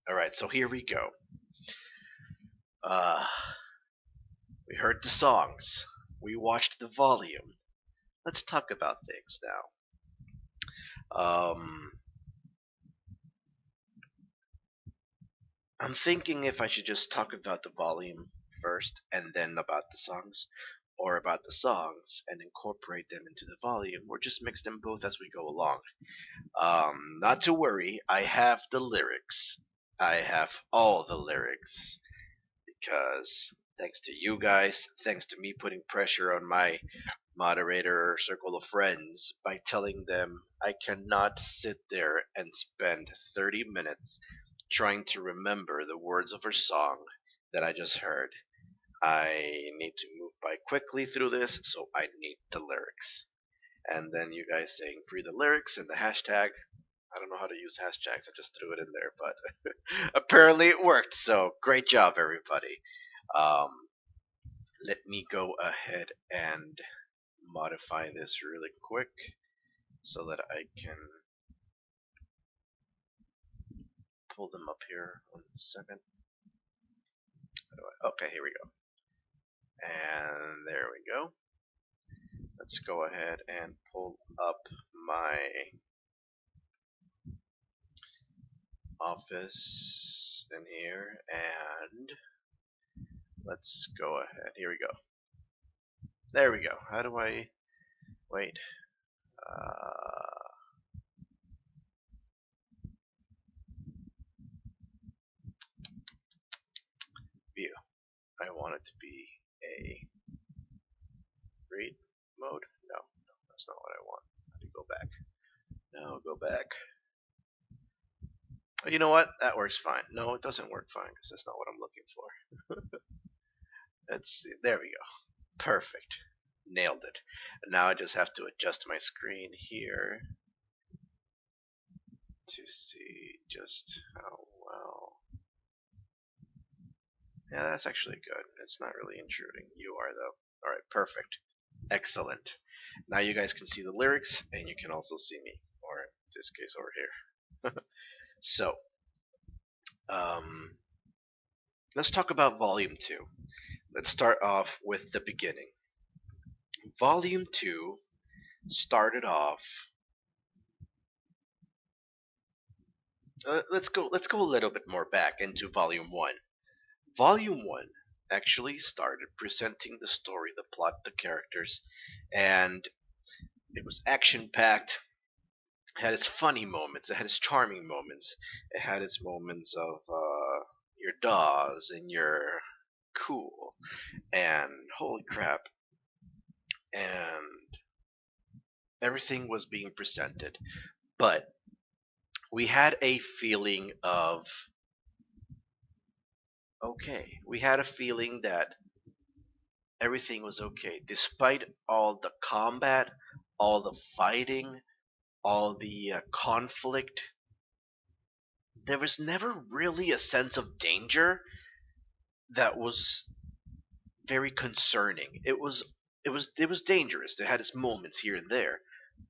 Alright, so here we go. Uh, we heard the songs. We watched the volume. Let's talk about things now. I'm thinking if I should just talk about the volume first and then about the songs, or about the songs and incorporate them into the volume, or just mix them both as we go along. Not to worry, I have the lyrics. I have all the lyrics because thanks to you guys, thanks to me putting pressure on my moderator or circle of friends by telling them I cannot sit there and spend 30 minutes trying to remember the words of a song that I just heard. I need to move by quickly through this, so I need the lyrics. And then you guys saying free the lyrics and the hashtag. I don't know how to use hashtags, I just threw it in there, but apparently it worked, so great job, everybody. Um, Let me go ahead and modify this really quick so that I can pull them up here. 1 second. Okay, here we go. And there we go. Let's go ahead and pull up my office in here, and let's go ahead. Here we go. There we go. How do I wait? View. I want it to be a read mode. No, that's not what I want. How do you go back? No, go back. Oh, you know what? That works fine. No, it doesn't work fine because that's not what I'm looking for. Let's see. There we go. Perfect. Nailed it. And now I just have to adjust my screen here to see just how well. Yeah, that's actually good. It's not really intruding. You are, though. Alright, perfect. Excellent. Now you guys can see the lyrics, and you can also see me, or in this case over here. So, let's talk about Volume 2. Let's start off with the beginning. Volume 2 started off. Let's go a little bit more back into Volume 1. Volume 1 actually started presenting the story, the plot, the characters, and it was action packed. It had its funny moments, it had its charming moments, it had its moments of your daws and your cool and holy crap, and everything was being presented. But we had a feeling of okay. We had a feeling that everything was okay, despite all the combat, all the fighting, all the conflict. There was never really a sense of danger that was very concerning. It was dangerous. It had its moments here and there,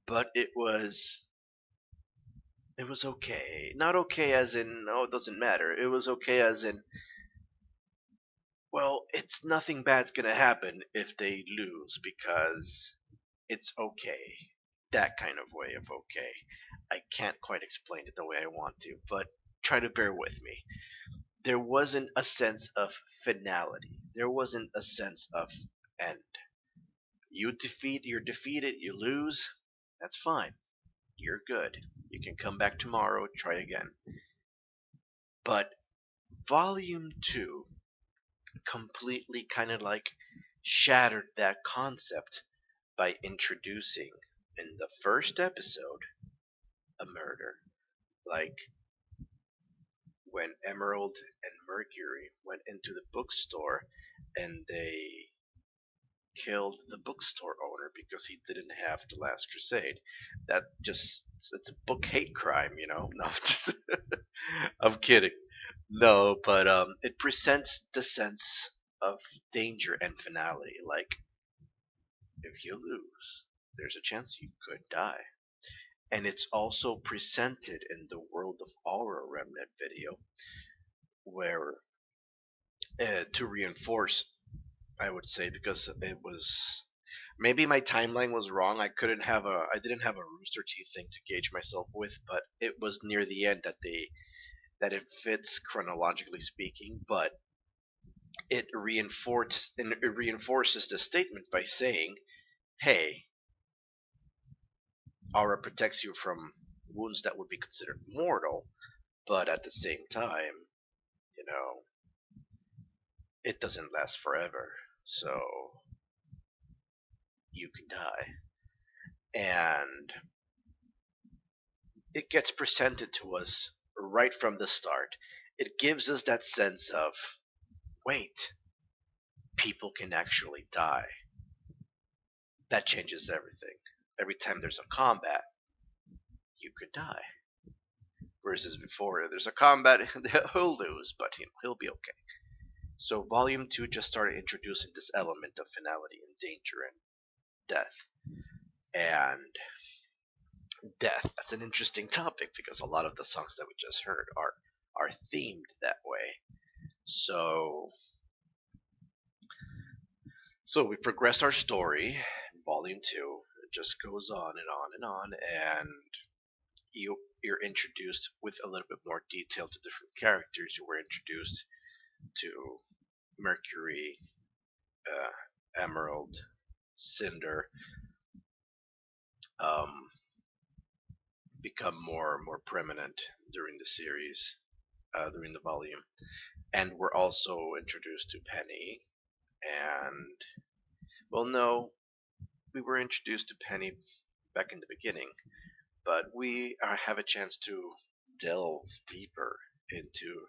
but it was okay. Not okay as in oh it doesn't matter. It was okay as in well, it's nothing bad's gonna happen if they lose because it's okay. That kind of way of okay. I can't quite explain it the way I want to, but try to bear with me. There wasn't a sense of finality. There wasn't a sense of end. You're defeated, you lose, that's fine. You're good. You can come back tomorrow, try again. But Volume 2 completely kind of like shattered that concept by introducing in the first episode a murder. Like when Emerald and Mercury went into the bookstore and they killed the bookstore owner because he didn't have The Last Crusade. That just it's a book hate crime, you know. No, just I'm kidding. No, but it presents the sense of danger and finality. Like if you lose, there's a chance you could die. and it's also presented in the World of Aura Remnant video, where to reinforce, I would say, because it was maybe my timeline was wrong. I didn't have a Rooster Teeth thing to gauge myself with, but it was near the end that it fits chronologically speaking, but it reinforces the statement by saying, "Hey, aura protects you from wounds that would be considered mortal, but at the same time, you know, it doesn't last forever, so you can die." And it gets presented to us right from the start. It gives us that sense of, wait, people can actually die. That changes everything. Every time there's a combat, you could die. Versus before, there's a combat, he'll lose, but he'll be okay. So Volume 2 just started introducing this element of finality and danger and death. And death, that's an interesting topic because a lot of the songs that we just heard are themed that way. So we progress our story. Volume 2, it just goes on and on and on, and you're introduced with a little bit more detail to different characters. You were introduced to Mercury, Emerald, Cinder, um, become more prominent during the series, during the volume, and we're also introduced to Penny. And well, no, we were introduced to Penny back in the beginning, but we have a chance to delve deeper into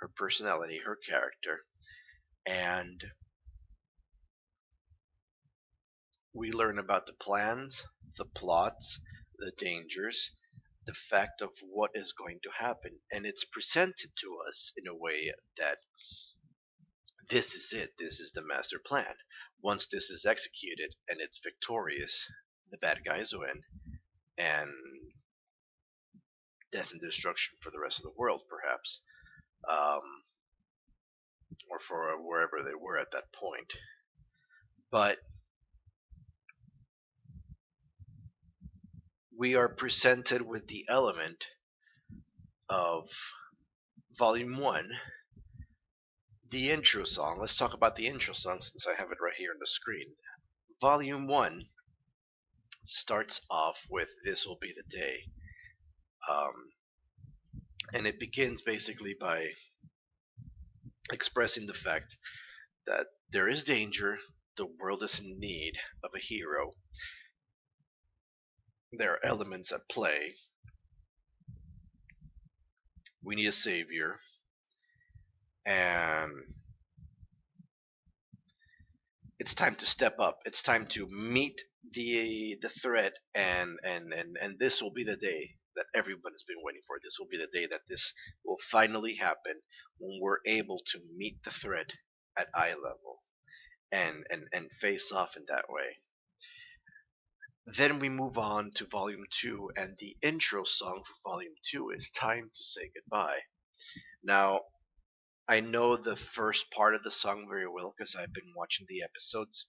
her personality, her character, and we learn about the plans, the plots, the dangers, the fact of what is going to happen. And it's presented to us in a way that this is it, this is the master plan. Once this is executed and it's victorious, the bad guys win, and death and destruction for the rest of the world, perhaps, um, or for wherever they were at that point. But we are presented with the element of Volume 1, the intro song. Let's talk about the intro song since I have it right here on the screen. Volume 1 starts off with "This Will Be the Day." Um, and it begins basically by expressing the fact that there is danger, the world is in need of a hero, there are elements at play, we need a savior, and it's time to step up. It's time to meet the threat, and this will be the day that everybody's been waiting for. This will be the day that this will finally happen, when we're able to meet the threat at eye level and face off in that way. Then we move on to Volume 2, and the intro song for Volume 2 is "Time to Say Goodbye." Now, I know the first part of the song very well because I've been watching the episodes.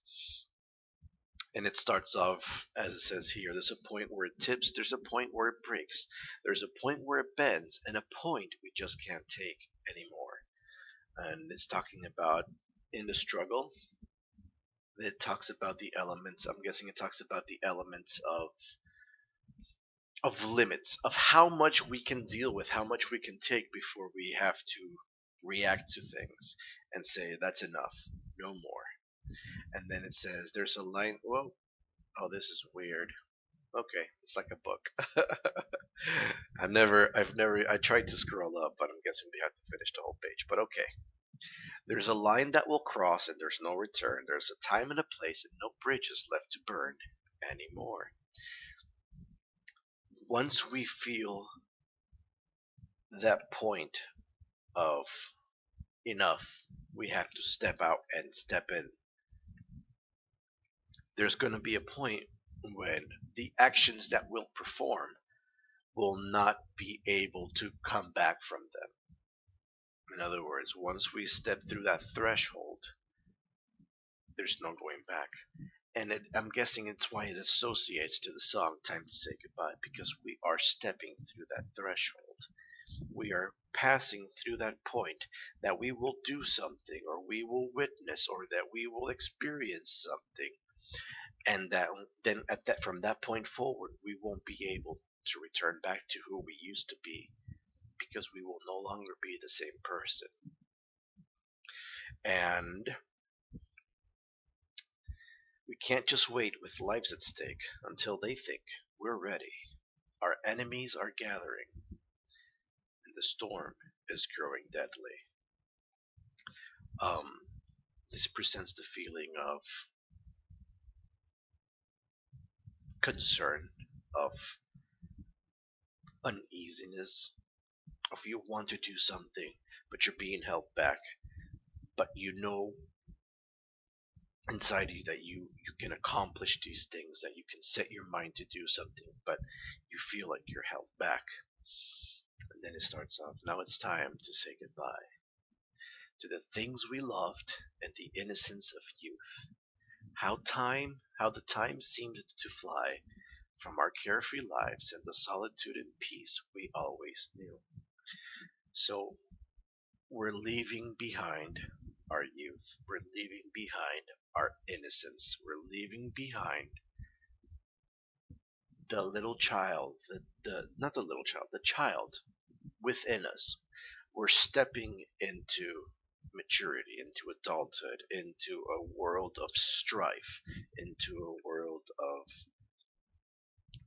And it starts off, as it says here, there's a point where it tips, there's a point where it breaks, there's a point where it bends, and a point we just can't take anymore. And it's talking about in the struggle. It talks about the elements. I'm guessing it talks about the elements of limits, of how much we can deal with, how much we can take before we have to react to things and say that's enough, no more. And then it says there's a line. Whoa, oh, this is weird. Okay, it's like a book. I tried to scroll up, but I'm guessing we have to finish the whole page. But okay. There's a line that will cross and there's no return. There's a time and a place and no bridges left to burn anymore. Once we feel that point of enough, we have to step out and step in. There's going to be a point when the actions that we'll perform will not be able to come back from them. In other words, once we step through that threshold, there's no going back. And I'm guessing it's why it associates to the song Time to Say Goodbye, because we are stepping through that threshold. We are passing through that point that we will do something, or we will witness, or that we will experience something. And that then at that from that point forward, we won't be able to return back to who we used to be, because we will no longer be the same person. And we can't just wait with lives at stake until they think we're ready. Our enemies are gathering, and the storm is growing deadly. Um, this presents the feeling of concern, of uneasiness, of you want to do something, but you're being held back. But you know inside you that you can accomplish these things, that you can set your mind to do something, but you feel like you're held back. And then it starts off, now it's time to say goodbye to the things we loved and the innocence of youth. How the time seemed to fly from our carefree lives and the solitude and peace we always knew. So we're leaving behind our youth. We're leaving behind our innocence. We're leaving behind the little child, the not the little child, the child within us. We're stepping into maturity, into adulthood, into a world of strife, into a world of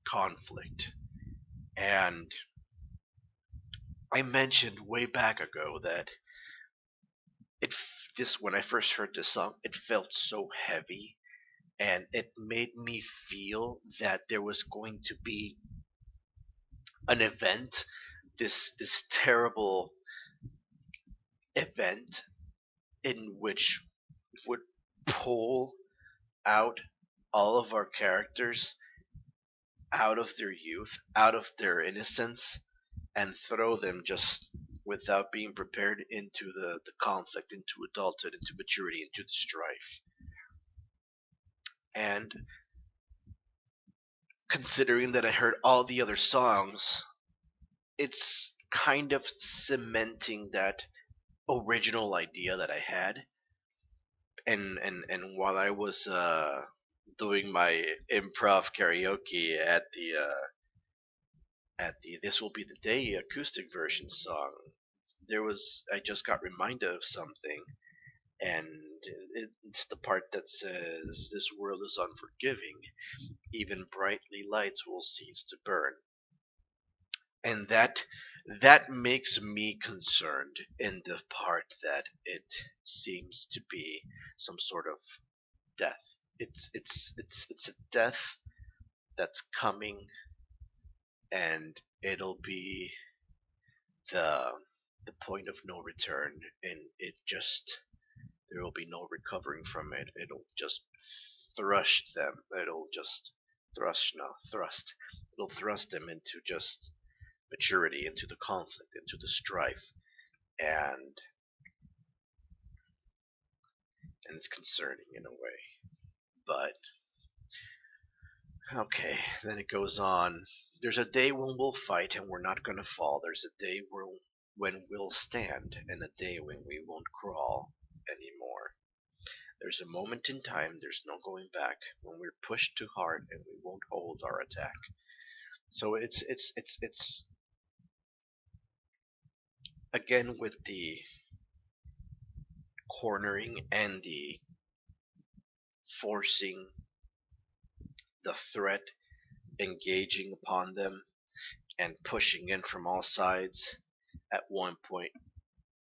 conflict. And I mentioned way back ago that it this when I first heard this song, it felt so heavy, and it made me feel that there was going to be an event, this terrible event in which would pull out all of our characters out of their youth, out of their innocence, and throw them just without being prepared into the conflict, into adulthood, into maturity, into the strife. And considering that I heard all the other songs, it's kind of cementing that original idea that I had. And while I was doing my improv karaoke at the This Will Be the Day acoustic version song, I just got reminded of something, and it's the part that says, "This world is unforgiving, even brightly lights will cease to burn." And that makes me concerned in the part that it seems to be some sort of death. It's a death that's coming, and it'll be the the point of no return, and it just there will be no recovering from it. It'll just thrust them. It'll just thrust. It'll thrust them into just maturity, into the conflict, into the strife, and and it's concerning in a way. But okay, then it goes on. There's a day when we'll fight and we're not gonna fall. There's a day when we'll stand, and a day when we won't crawl anymore. There's a moment in time, there's no going back, when we're pushed too hard and we won't hold our attack. So it's again with the cornering and the forcing the threat, engaging upon them and pushing in from all sides. At one point,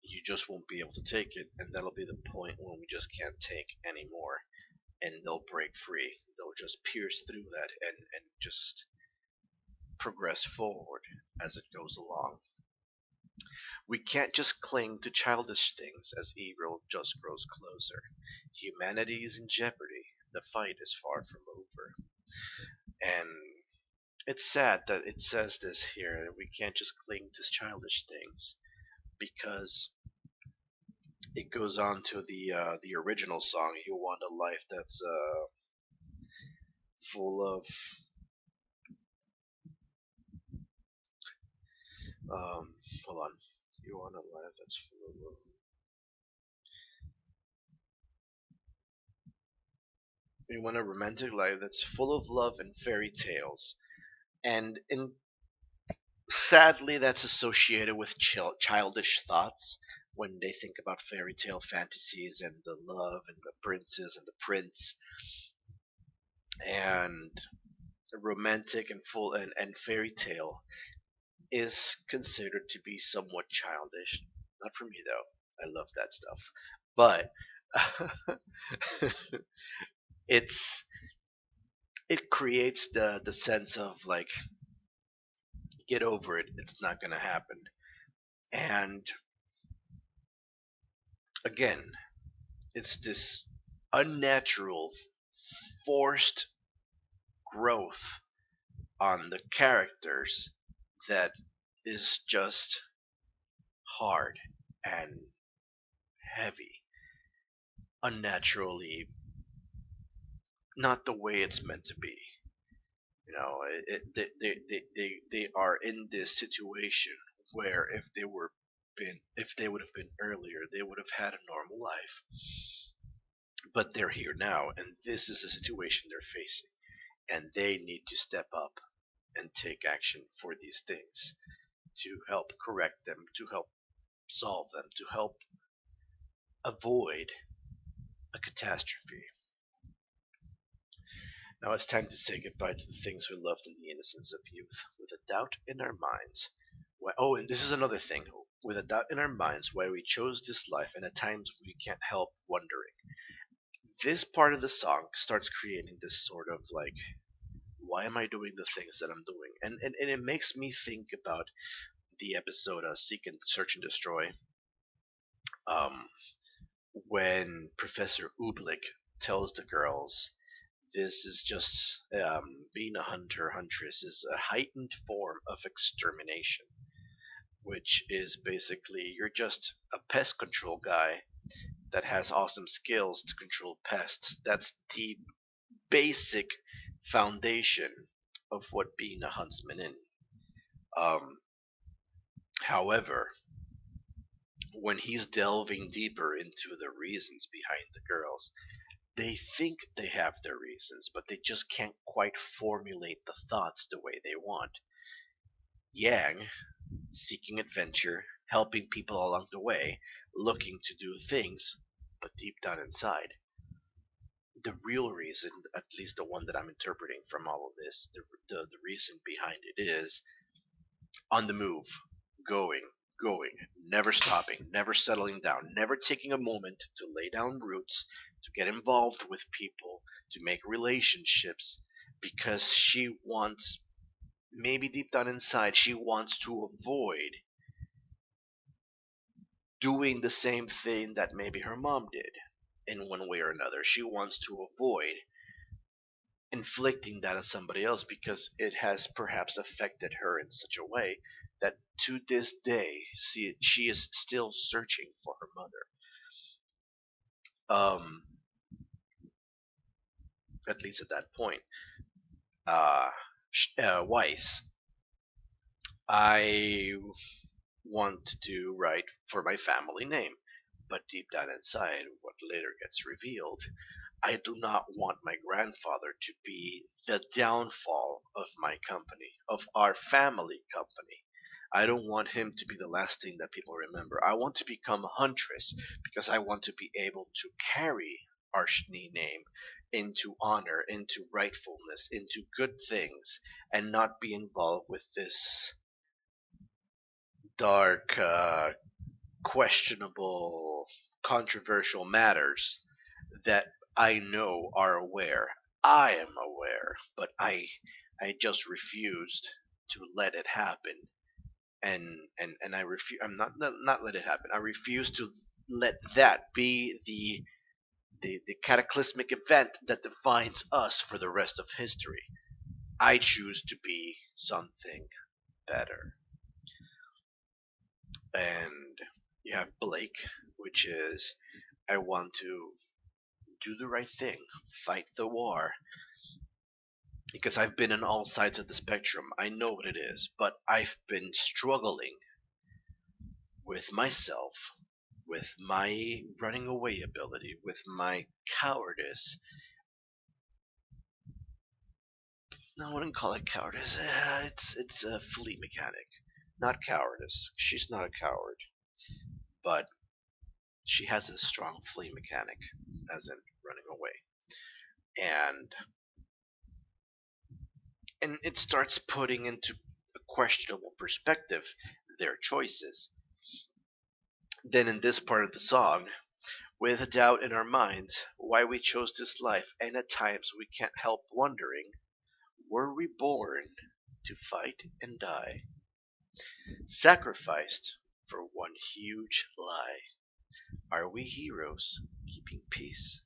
you just won't be able to take it, and that'll be the point when we just can't take anymore, and they'll break free. They'll just pierce through that and just progress forward as it goes along. We can't just cling to childish things as evil just grows closer. Humanity is in jeopardy. The fight is far from over. And it's sad that it says this here. We can't just cling to childish things because it goes on to the original song. You want a life that's full of hold on. You want a life that's full of love. You want a romantic life that's full of love and fairy tales. And in sadly, that's associated with childish thoughts when they think about fairy tale fantasies and the love and the princess and the prince and romantic and full and fairy tale is considered to be somewhat childish. Not for me though. I love that stuff. But it's it creates the sense of like get over it. It's not going to happen. And again, it's this unnatural forced growth on the characters that is just hard and heavy, unnaturally not the way it's meant to be. You know, they are in this situation where if they would have been earlier, they would have had a normal life. But they're here now, and this is the situation they're facing, and they need to step up and take action for these things to help correct them, to help solve them, to help avoid a catastrophe. Now it's time to say goodbye to the things we loved in the innocence of youth, with a doubt in our minds. Oh, and this is another thing. With a doubt in our minds why we chose this life, and at times we can't help wondering. This part of the song starts creating this sort of like, why am I doing the things that I'm doing? And it makes me think about the episode Seek and Search and Destroy, um, when Professor Ooblik tells the girls this is just being a hunter huntress is a heightened form of extermination, which is basically you're just a pest control guy that has awesome skills to control pests. That's the basic foundation of what being a huntsman is. Um, however, when he's delving deeper into the reasons behind the girls, they think they have their reasons, but they just can't quite formulate the thoughts the way they want. Yang, seeking adventure, helping people along the way, looking to do things, but deep down inside, the real reason, at least the one that I'm interpreting from all of this, the reason behind it is on the move, going, going, never stopping, never settling down, never taking a moment to lay down roots, to get involved with people, to make relationships, because she wants, maybe deep down inside, she wants to avoid doing the same thing that maybe her mom did in one way or another. She wants to avoid inflicting that on somebody else because it has perhaps affected her in such a way that to this day she is still searching for her mother. Um, at least at that point. Uh, Weiss, I want to write for my family name, but deep down inside, what later gets revealed, I do not want my grandfather to be the downfall of my company, of our family company. I don't want him to be the last thing that people remember. I want to become a huntress because I want to be able to carry our Shni name into honor, into rightfulness, into good things, and not be involved with this dark, questionable, controversial matters that I know are aware. I am aware, but I just refused to let it happen. And I refuse. I'm not let it happen. I refuse to let that be the cataclysmic event that defines us for the rest of history. I choose to be something better. And you have Blake, which is I want to do the right thing, fight the war, because I've been on all sides of the spectrum. I know what it is, but I've been struggling with myself, with my running away ability, with my cowardice. No, I wouldn't call it cowardice. It's a fleet mechanic, not cowardice. She's not a coward, but she has a strong flee mechanic, as in running away, and it starts putting into a questionable perspective their choices. Then in this part of the song, with a doubt in our minds why we chose this life, and at times we can't help wondering, were we born to fight and die, sacrificed for one huge lie? Are we heroes keeping peace?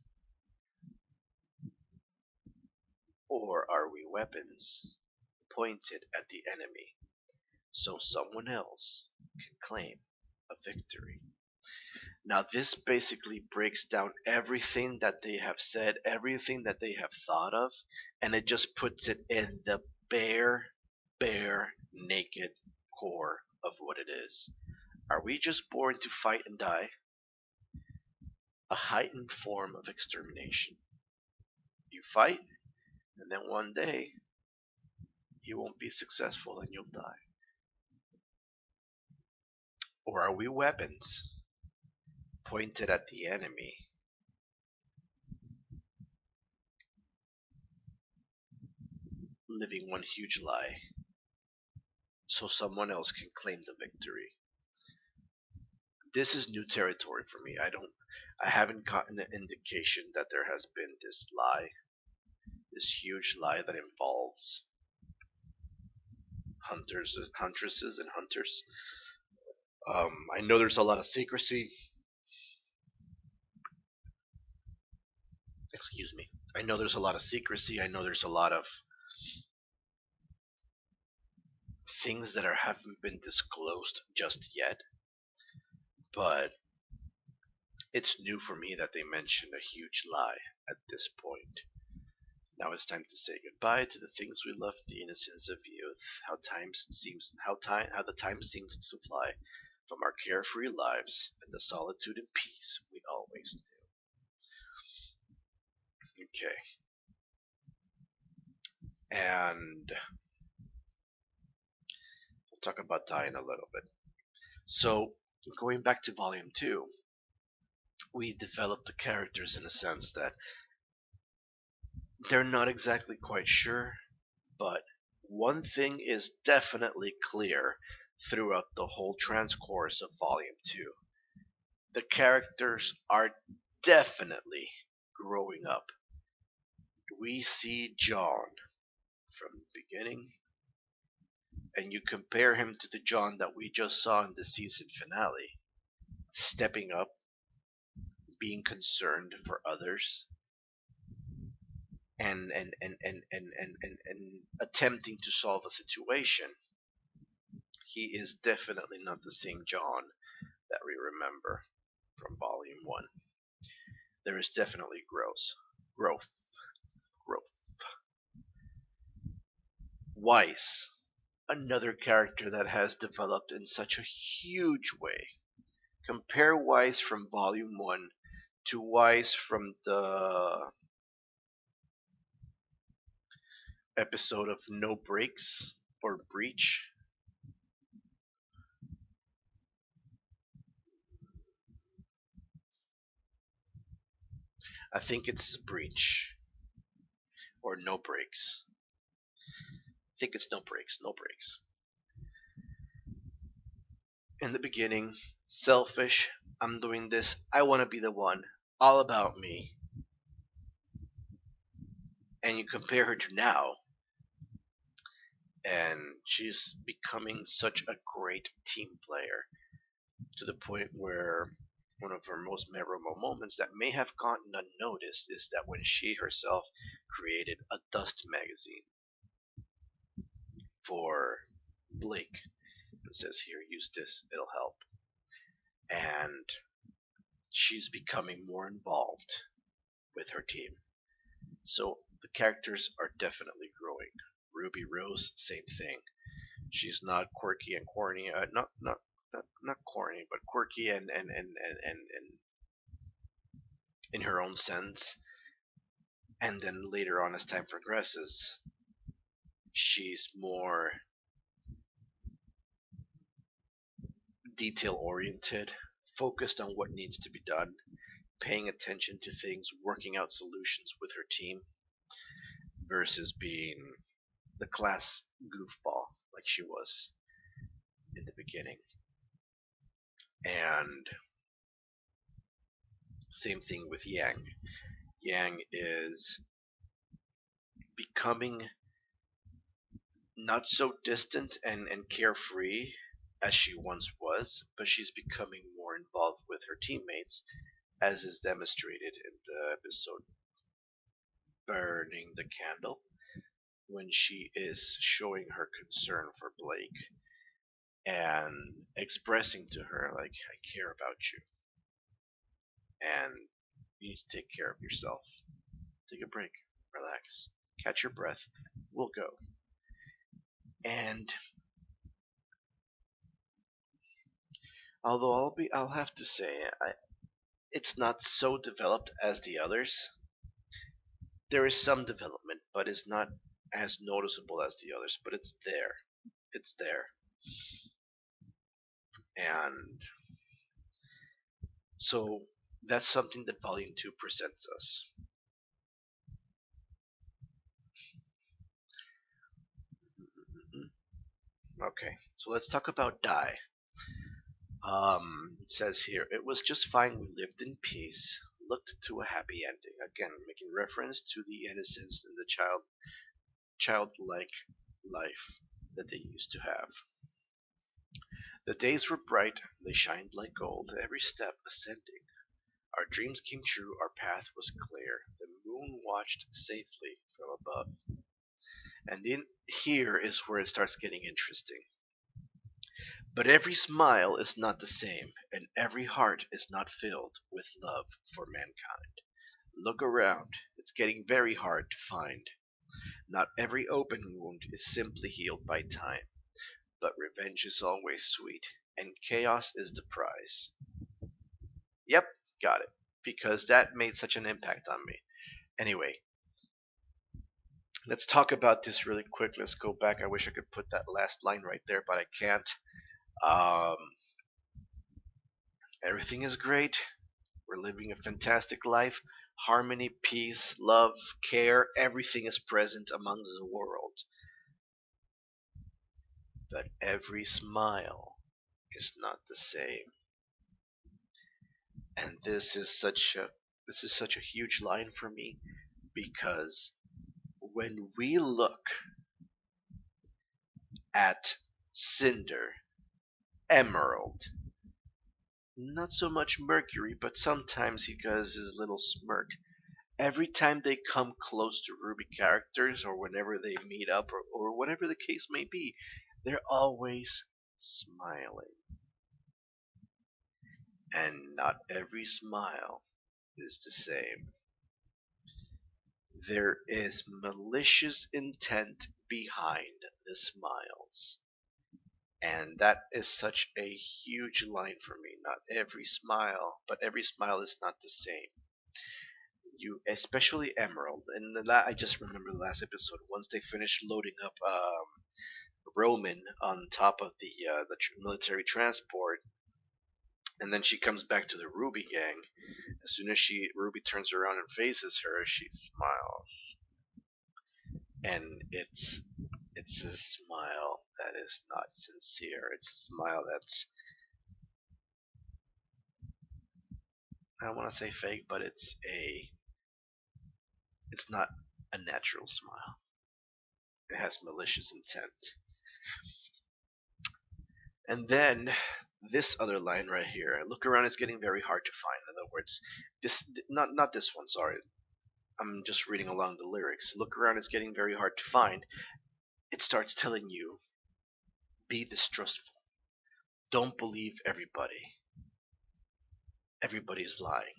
Or are we weapons pointed at the enemy so someone else can claim a victory? Now, this basically breaks down everything that they have said, everything that they have thought of, and it just puts it in the bare, naked core of what it is. Are we just born to fight and die? A heightened form of extermination. You fight, and then one day you won't be successful and you'll die. Or are we weapons pointed at the enemy, living one huge lie so someone else can claim the victory? This is new territory for me. I haven't gotten an indication that there has been this lie, this huge lie that involves huntresses and hunters. I know there's a lot of secrecy. Excuse me. I know there's a lot of secrecy. I know there's a lot of things that haven't been disclosed just yet. But it's new for me that they mentioned a huge lie at this point. Now it's time to say goodbye to the things we loved, the innocence of youth. How the time seems to fly from our carefree lives and the solitude and peace we always knew. Okay, and we'll talk about dying a little bit. So going back to Volume 2, we developed the characters in a sense that they're not exactly quite sure, but one thing is definitely clear throughout the whole transcourse of Volume 2. The characters are definitely growing up. We see John from the beginning, and you compare him to the John that we just saw in the season finale, stepping up, being concerned for others, and attempting to solve a situation. He is definitely not the same John that we remember from Volume 1. There is definitely growth. Weiss, another character that has developed in such a huge way. Compare Weiss from Volume 1 to Weiss from the episode of No Breaks or Breach. I think it's Breach or No Breaks. I think it's No Breaks. No Breaks. In the beginning, selfish. I'm doing this. I want to be the one. All about me. And you compare her to now, and she's becoming such a great team player to the point where one of her most memorable moments that may have gone unnoticed is that when she herself created a dust magazine. for Blake. It says here, use this, it'll help. And she's becoming more involved with her team. So the characters are definitely growing. Ruby Rose, same thing. She's not quirky and corny. Not corny, but quirky and in her own sense. And then later on, as time progresses, she's more detail oriented, focused on what needs to be done, paying attention to things, working out solutions with her team, versus being the class goofball like she was in the beginning. And same thing with Yang. Yang is becoming not so distant and carefree as she once was, but she's becoming more involved with her teammates, as is demonstrated in the episode Burning the Candle, when she is showing her concern for Blake and expressing to her, like, I care about you, and you need to take care of yourself. Take a break, relax, catch your breath, we'll go. And although I'll have to say, it's not so developed as the others. There is some development, but it's not as noticeable as the others. But it's there. It's there. And so that's something that Volume 2 presents us. Okay, so let's talk about Die. It says here, it was just fine, we lived in peace, looked to a happy ending. Again, making reference to the innocence and the childlike life that they used to have. The days were bright, they shined like gold, every step ascending. Our dreams came true, our path was clear, the moon watched safely from above. And in here is where it starts getting interesting. But every smile is not the same, and every heart is not filled with love for mankind. Look around, it's getting very hard to find. Not every open wound is simply healed by time, but revenge is always sweet, and chaos is the prize. Yep, got it, because that made such an impact on me. Anyway, let's talk about this really quick. Let's go back. I wish I could put that last line right there, but I can't. Um, Everything is great. We're living a fantastic life. Harmony, peace, love, care, everything is present among the world. But every smile is not the same. And this is such a huge line for me, because when we look at Cinder, Emerald, not so much Mercury, but sometimes he does his little smirk. Every time they come close to RWBY characters, or whenever they meet up, or whatever the case may be, they're always smiling. And not every smile is the same. There is malicious intent behind the smiles. And that is such a huge line for me. Not every smile, but every smile is not the same. You, especially Emerald, and I just remember the last episode. Once they finished loading up Roman on top of the military transport, and then she comes back to the RWBY gang. As soon as RWBY turns around and faces her, she smiles, and it's a smile that is not sincere. It's a smile that's, I don't want to say fake, but it's not a natural smile. It has malicious intent. And then this other line right here, look around, it's getting very hard to find. In other words, this not this one, sorry. I'm just reading along the lyrics. Look around, it's getting very hard to find. it starts telling you, be distrustful. Don't believe everybody. Everybody is lying.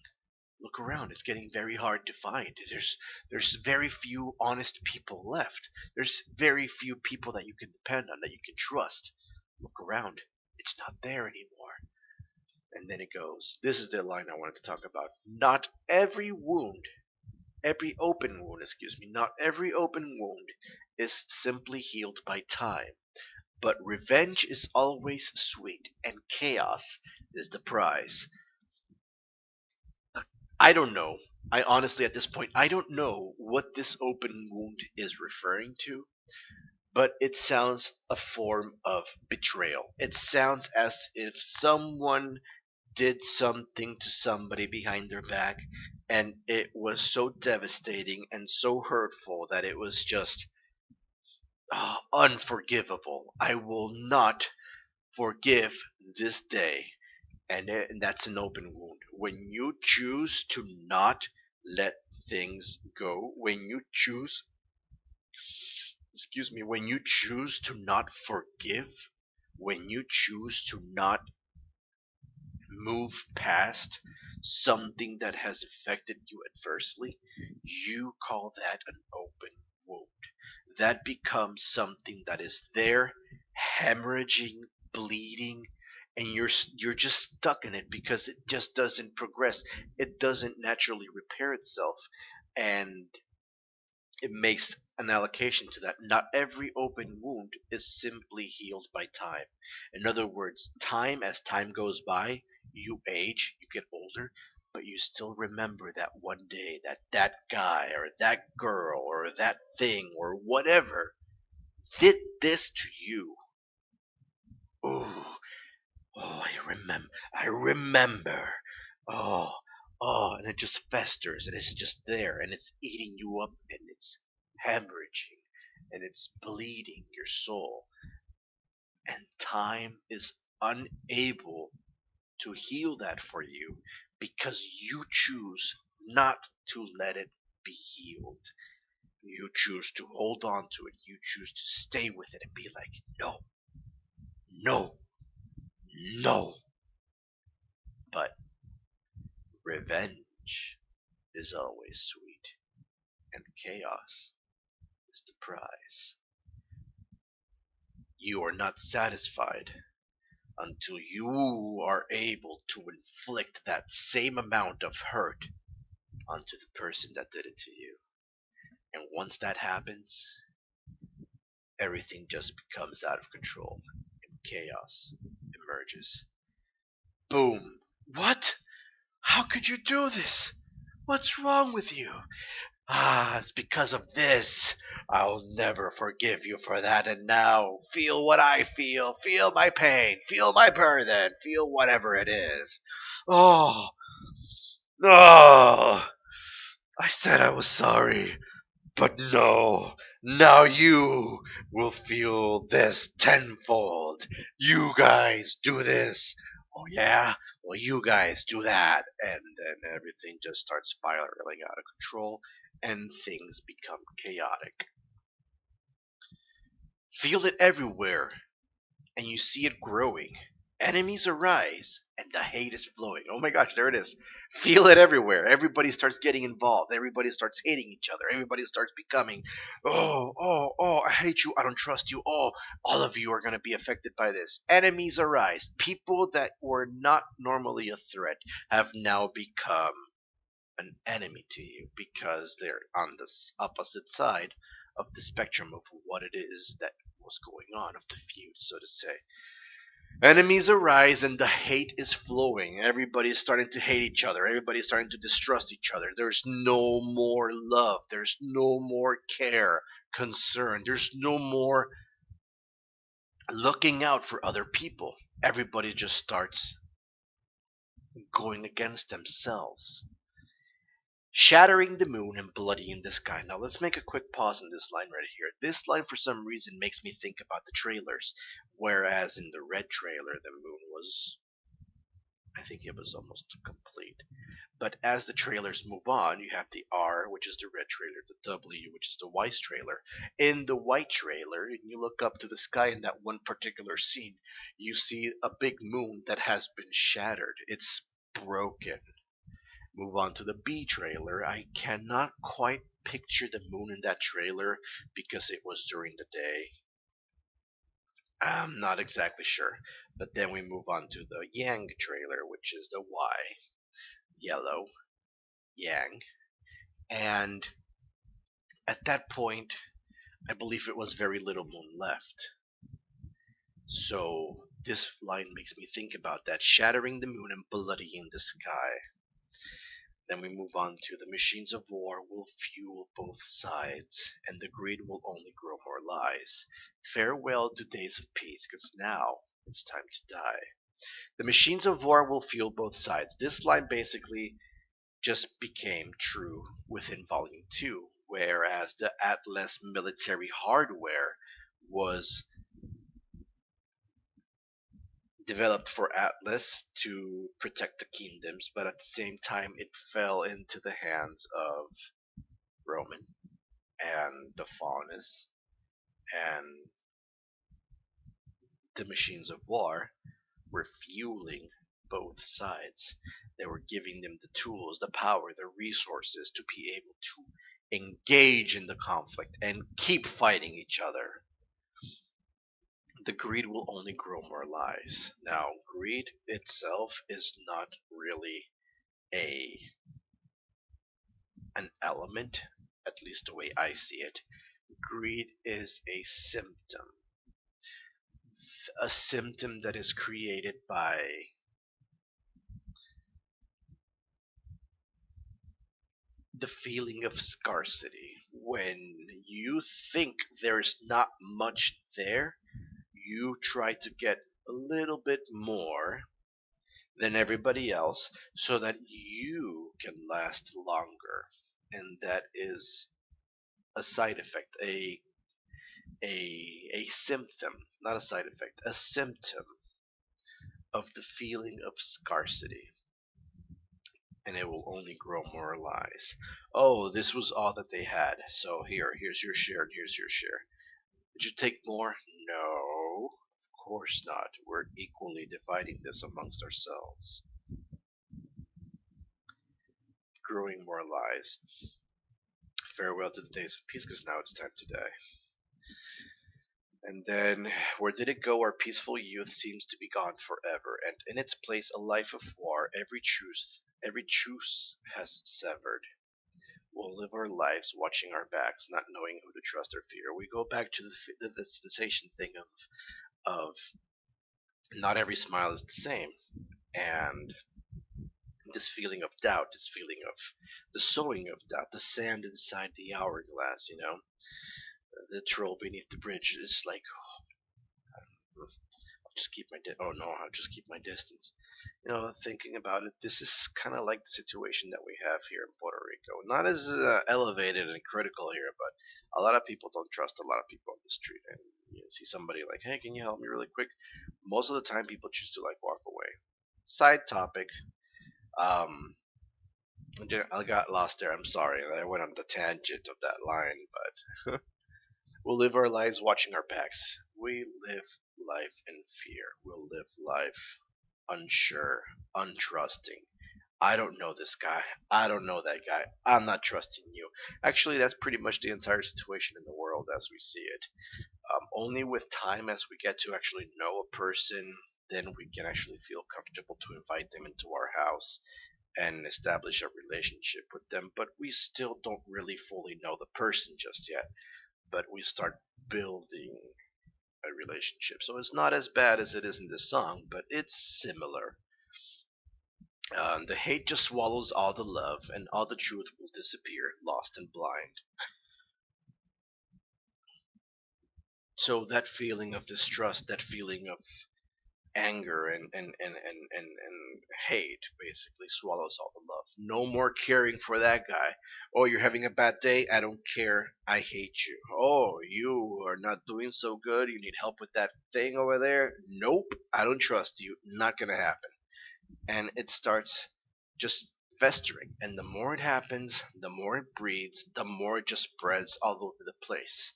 Look around. It's getting very hard to find. There's very few honest people left. There's very few people that you can depend on, that you can trust. Look around. It's not there anymore. And then it goes. This is the line I wanted to talk about. Not every wound, every open wound, excuse me, not every open wound is simply healed by time. But revenge is always sweet, and chaos is the prize. I don't know. I honestly, at this point, I don't know what this open wound is referring to, but it sounds a form of betrayal. It sounds as if someone did something to somebody behind their back, and it was so devastating and so hurtful that it was just unforgivable. I will not forgive this day. And that's an open wound. When you choose to not let things go, when you choose, excuse me, when you choose to not forgive, when you choose to not move past something that has affected you adversely, you call that an open wound. That becomes something that is there, hemorrhaging, bleeding, and you're just stuck in it because it just doesn't progress. It doesn't naturally repair itself, and it makes an allocation to that. Not every open wound is simply healed by time. In other words, time as time goes by, you age, you get older, but you still remember that one day that that guy or that girl or that thing or whatever did this to you. Oh, oh, I remember. Oh, oh, and it just festers and it's just there and it's eating you up and it's hemorrhaging and it's bleeding your soul. And time is unable to heal that for you because you choose not to let it be healed. You choose to hold on to it. You choose to stay with it and be like, no, no, no. But revenge is always sweet, and chaos is the prize. You are not satisfied until you are able to inflict that same amount of hurt onto the person that did it to you. And once that happens, everything just becomes out of control and chaos emerges. Boom. What? How could you do this? What's wrong with you? Ah, it's because of this. I'll never forgive you for that. And now, feel what I feel. Feel my pain. Feel my burden. Feel whatever it is. Oh, oh. I said I was sorry. But no, now you will feel this tenfold. You guys do this. Oh yeah? Well, you guys do that. And then everything just starts spiraling out of control and things become chaotic. Feel it everywhere and you see it growing. Enemies arise and the hate is flowing. Oh my gosh, there it is. Feel it everywhere. Everybody starts getting involved. Everybody starts hating each other. Everybody starts becoming, oh, I hate you. I don't trust you. Oh, all of you are going to be affected by this. Enemies arise. People that were not normally a threat have now become an enemy to you because they're on the opposite side of the spectrum of what it is that was going on, of the feud, so to say. Enemies arise and the hate is flowing. Everybody's starting to hate each other. Everybody's starting to distrust each other. There's no more love. There's no more care, concern. There's no more looking out for other people. Everybody just starts going against themselves. Shattering the moon and bloodying the sky. Now let's make a quick pause in this line right here. This line for some reason makes me think about the trailers, whereas in the red trailer the moon was I think it was almost complete. But as the trailers move on, you have the R, which is the red trailer, the W, which is the white trailer. In the white trailer, and you look up to the sky in that one particular scene, you see a big moon that has been shattered. It's broken. Move on to the B trailer. I cannot quite picture the moon in that trailer because it was during the day. I'm not exactly sure. But then we move on to the Yang trailer, which is the Y, yellow, Yang. And at that point, I believe it was very little moon left. So this line makes me think about that, shattering the moon and bloodying the sky. Then we move on to the machines of war will fuel both sides, and the greed will only grow more lies. Farewell to days of peace, 'cause now it's time to die. The machines of war will fuel both sides. This line basically just became true within Volume 2, whereas the Atlas military hardware was developed for Atlas to protect the kingdoms, but at the same time it fell into the hands of Roman and the Faunus and the machines of war were fueling both sides. They were giving them the tools, the power, the resources to be able to engage in the conflict and keep fighting each other. The greed will only grow more lies. Now, greed itself is not really a an element, at least the way I see it. Greed is a symptom that is created by the feeling of scarcity. When you think there's not much there, you try to get a little bit more than everybody else so that you can last longer. And that is a side effect, a symptom, not a side effect, a symptom of the feeling of scarcity. And it will only grow more lies. Oh, this was all that they had. So here's your share, and here's your share. Did you take more? No, of course not. We're equally dividing this amongst ourselves. Growing more lies. Farewell to the days of peace, because now it's time to die. And then, where did it go? Our peaceful youth seems to be gone forever, and in its place a life of war. Every truce has severed. We'll live our lives watching our backs, not knowing who to trust or fear. We go back to the sensation thing of not every smile is the same, and this feeling of doubt, this feeling of the sowing of doubt, the sand inside the hourglass, the troll beneath the bridge is like, I'll just keep my oh no, I'll just keep my distance. Thinking about it, this is kind of like the situation that we have here in Puerto Rico. Not as elevated and critical here, but a lot of people don't trust a lot of people on the street. And you see somebody like, hey, can you help me really quick? Most of the time, people choose to like walk away. Side topic. Um, I got lost there. I'm sorry. I went on the tangent of that line, but we'll live our lives watching our backs. We live life in fear. We'll live life unsure, untrusting. I don't know this guy. I don't know that guy. I'm not trusting you. Actually, that's pretty much the entire situation in the world as we see it. Only with time, as we get to actually know a person, then we can actually feel comfortable to invite them into our house and establish a relationship with them. But we still don't really fully know the person just yet. But we start building a relationship. So it's not as bad as it is in this song, but it's similar. The hate just swallows all the love, and all the truth will disappear, lost and blind. So that feeling of distrust, that feeling of anger and hate basically swallows all the love. No more caring for that guy. Oh, you're having a bad day? I don't care. I hate you. Oh, you are not doing so good. You need help with that thing over there? Nope. I don't trust you. Not gonna happen. and it starts just festering. And the more it happens, the more it breeds, the more it just spreads all over the place.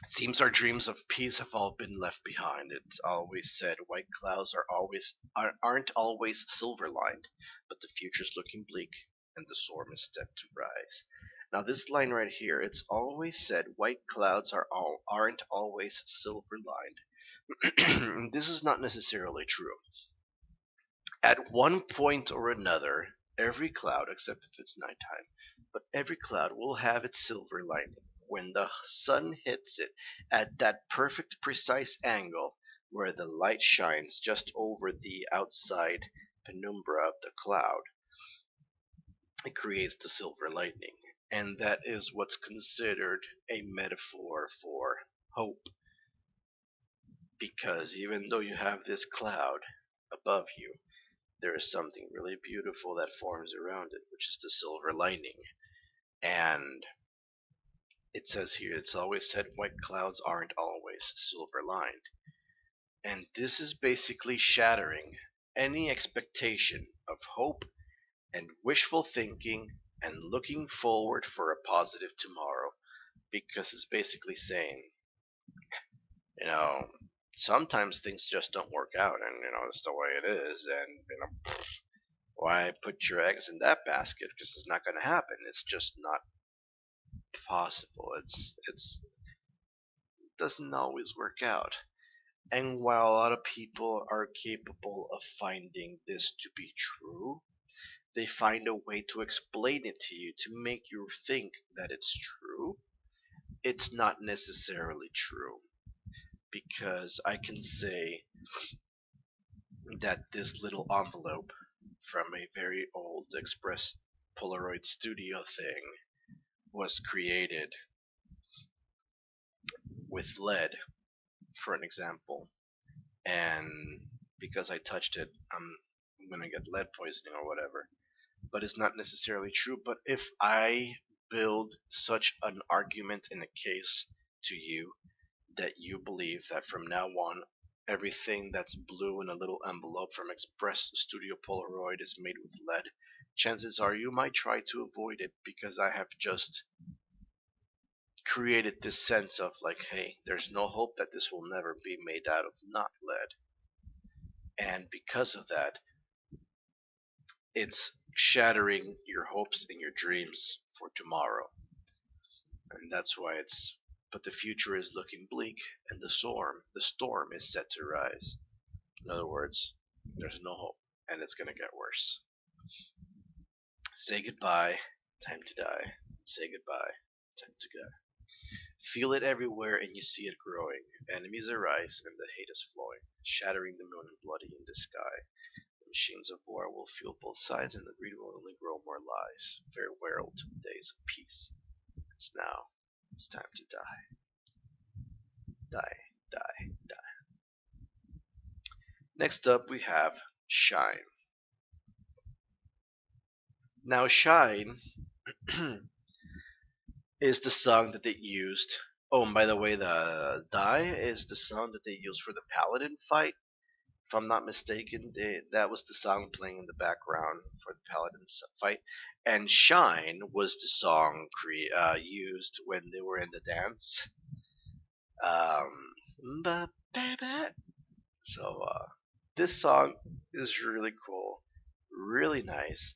It seems our dreams of peace have all been left behind. It's always said white clouds aren't always silver lined, but the future's looking bleak and the storm is set to rise. Now this line right here, it's always said white clouds aren't always silver lined. This is not necessarily true. At one point or another, every cloud, except if it's nighttime, but every cloud will have its silver lining. When the sun hits it at that perfect, precise angle where the light shines just over the outside penumbra of the cloud, it creates the silver lightning. And that is what's considered a metaphor for hope. Because even though you have this cloud above you, there is something really beautiful that forms around it, which is the silver lining. And it says here, it's always said white clouds aren't always silver lined. And this is basically shattering any expectation of hope and wishful thinking and looking forward for a positive tomorrow. Because it's basically saying, you know, sometimes things just don't work out, and it's the way it is, and why put your eggs in that basket? Because it's not going to happen. It's just not possible. It's it doesn't always work out. And while a lot of people are capable of finding this to be true, they find a way to explain it to you to make you think that it's true. It's not necessarily true, because I can say that this little envelope from a very old Express Polaroid studio thing was created with lead, for an example, and because I touched it, I'm gonna get lead poisoning or whatever. But it's not necessarily true. But if I build such an argument in a case to you that you believe that from now on everything that's blue in a little envelope from Express Studio Polaroid is made with lead, chances are you might try to avoid it, because I have just created this sense of like, hey, there's no hope that this will never be made out of not lead. And because of that, it's shattering your hopes and your dreams for tomorrow. And that's why but the future is looking bleak, and the storm is set to rise. In other words, there's no hope, and it's gonna get worse. Say goodbye, time to die. Say goodbye, time to go. Feel it everywhere, and you see it growing. Enemies arise, and the hate is flowing, shattering the moon and bloody in the sky. The machines of war will fuel both sides, and the greed will only grow more lies. Farewell to the days of peace. It's now. It's time to die. Die, die, die. Next up, we have Shine. Now, Shine is the song that they used. Oh, and by the way, the Die is the song that they used for the Paladin fight. If I'm not mistaken, that was the song playing in the background for the Paladin's fight. And Shine was the song used when they were in the dance. But baby. So this song is really cool, really nice,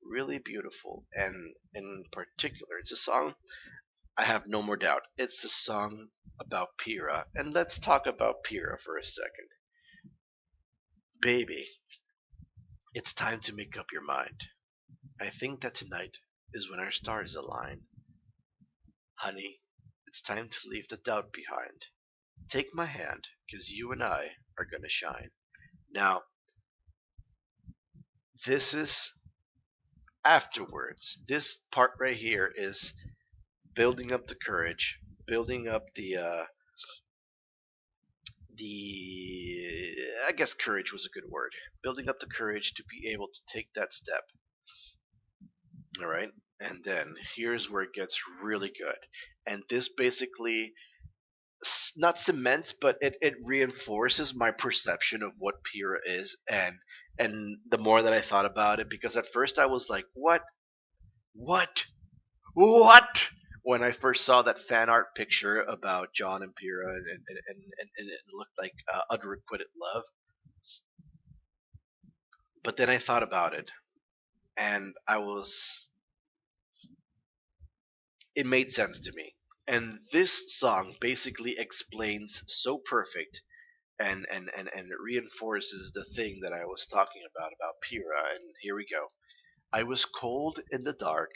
really beautiful, and in particular, it's a song I have no more doubt. It's a song about Pyrrha, and let's talk about Pyrrha for a second. Baby, it's time to make up your mind. I think that tonight is when our stars align. Honey, it's time to leave the doubt behind. Take my hand, 'cause you and I are gonna shine. Now, this is afterwards. This part right here is building up the courage, building up the I guess courage was a good word. Building up the courage to be able to take that step. All right? And then here's where it gets really good. And this basically not cements, but it reinforces my perception of what Pyrrha is, and the more that I thought about it, because at first I was like, what, what? When I first saw that fan art picture about John and Pyrrha, and it looked like unrequited love, but then I thought about it, and it made sense to me. And this song basically explains so perfect and it reinforces the thing that I was talking about Pyrrha. And here we go. I was cold in the dark.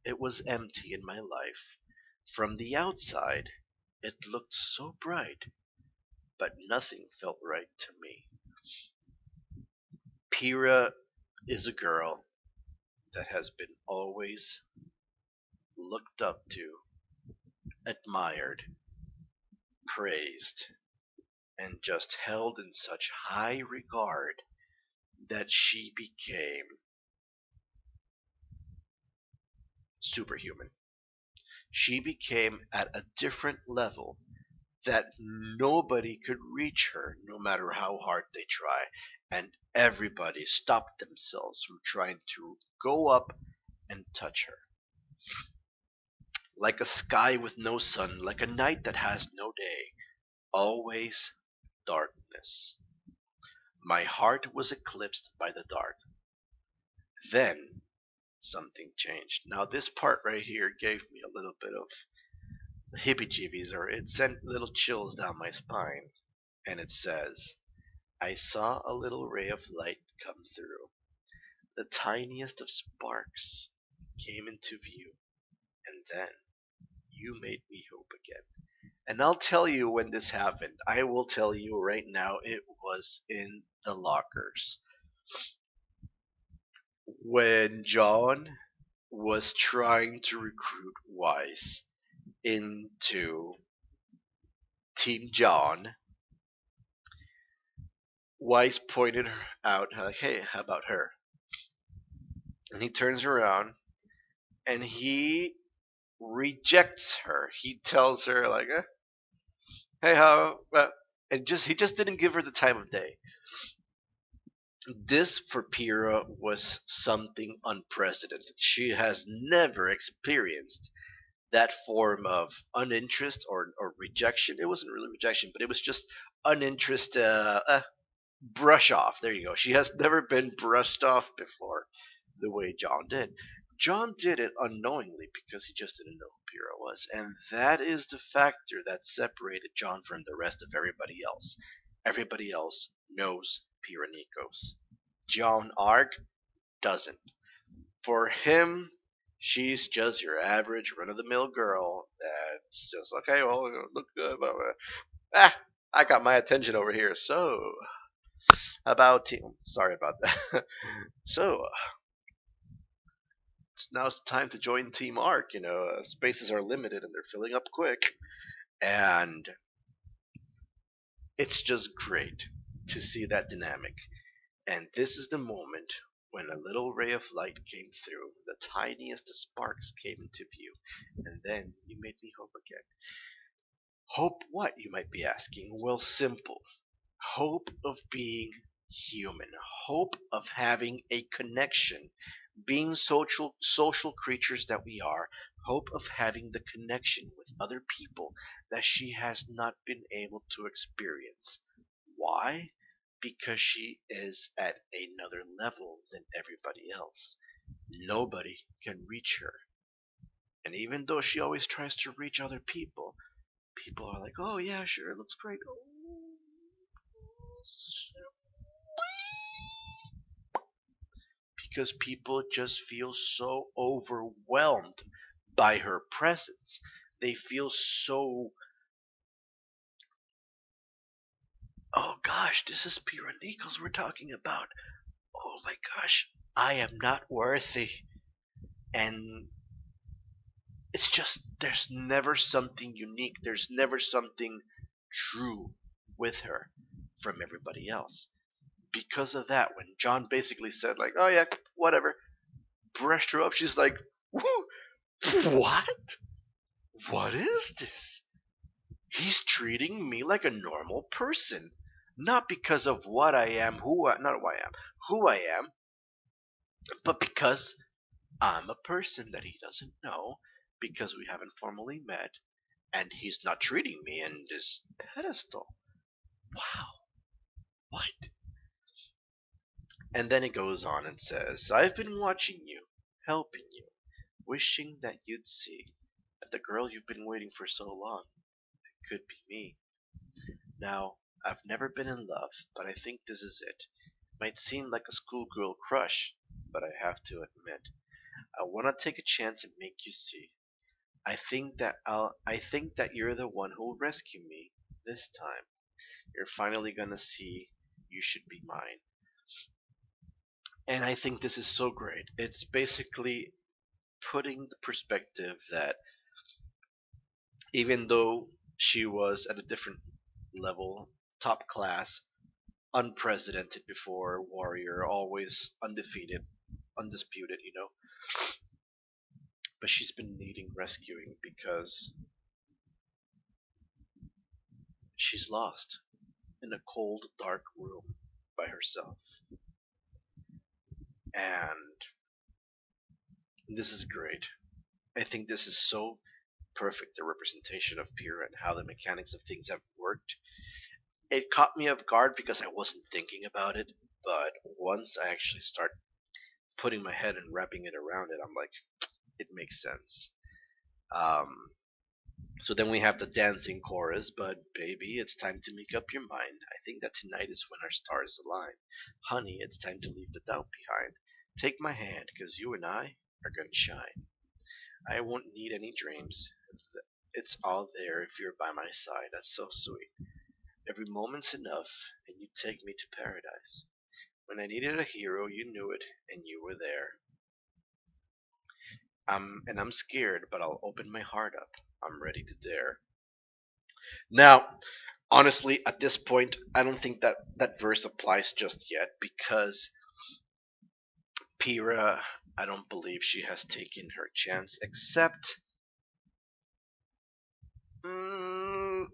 It was empty in my life. From the outside, it looked so bright, but nothing felt right to me. Pyrrha is a girl that has been always looked up to, admired, praised, and just held in such high regard that she became superhuman. She became at a different level that nobody could reach her no matter how hard they try. And everybody stopped themselves from trying to go up and touch her. Like a sky with no sun, like a night that has no day, always darkness. My heart was eclipsed by the dark. Then something changed. Now, this part right here gave me a little bit of heebie-jeebies, or it sent little chills down my spine. And it says, I saw a little ray of light come through. The tiniest of sparks came into view, and then you made me hope again. And I'll tell you when this happened. I will tell you right now, it was in the lockers. When John was trying to recruit Weiss into Team John, Weiss pointed her out, like, hey, how about her? And he turns around and he rejects her. He tells her, like, hey, how? And he just didn't give her the time of day. This for Pyrrha was something unprecedented. She has never experienced that form of uninterest or rejection. It wasn't really rejection, but it was just uninterest, brush off. There you go. She has never been brushed off before the way John did. John did it unknowingly because he just didn't know who Pyrrha was. And that is the factor that separated John from the rest of everybody else. Everybody else knows Pyrrha Nikos. John Arc doesn't. For him, she's just your average run-of-the-mill girl that's just, okay, well, look good, but I got my attention over here. So, about team. Sorry about that. So, now it's time to join Team Arc. Spaces are limited and they're filling up quick. And it's just great to see that dynamic. And this is the moment when a little ray of light came through, the tiniest of sparks came into view, and then you made me hope again. Hope what, you might be asking? Well, simple. Hope of being human. Hope of having a connection. Being social creatures that we are, hope of having the connection with other people that she has not been able to experience. Why? Because she is at another level than everybody else. Nobody can reach her. And even though she always tries to reach other people, people are like, oh yeah, sure, it looks great. Because people just feel so overwhelmed by her presence. They feel so, oh gosh, this is Pyrrha Nikos we're talking about. Oh my gosh, I am not worthy. And it's just, there's never something unique. There's never something true with her from everybody else. Because of that, when John basically said, like, oh yeah, whatever, brushed her up, she's like, what? What is this? He's treating me like a normal person. Not because of what I am, not what I am, who I am, but because I'm a person that he doesn't know, because we haven't formally met, and he's not treating me in this pedestal. Wow, what? And then it goes on and says, I've been watching you, helping you, wishing that you'd see that the girl you've been waiting for so long could be me. Now, I've never been in love, but I think this is it. Might seem like a schoolgirl crush, but I have to admit, I want to take a chance and make you see. I think that you're the one who'll rescue me this time. You're finally gonna see you should be mine. And I think this is so great. It's basically putting the perspective that even though she was at a different level, top class, unprecedented before, warrior, always undefeated, undisputed, but she's been needing rescuing because she's lost in a cold, dark room by herself. And this is great. I think this is so perfect a representation of Pyrrha and how the mechanics of things have worked. It caught me off guard because I wasn't thinking about it, but once I actually start putting my head and wrapping it around it, I'm like, it makes sense. Um, so then we have the dancing chorus, but baby, it's time to make up your mind. I think that tonight is when our stars align. Honey, it's time to leave the doubt behind. Take my hand, 'cause you and I are gonna shine. I won't need any dreams. It's all there if you're by my side. That's so sweet. Every moment's enough, and you take me to paradise. When I needed a hero, you knew it, and you were there. And I'm scared, but I'll open my heart up. I'm ready to dare. Now, honestly, at this point, I don't think that that verse applies just yet because Pyrrha, I don't believe she has taken her chance, except. Mm,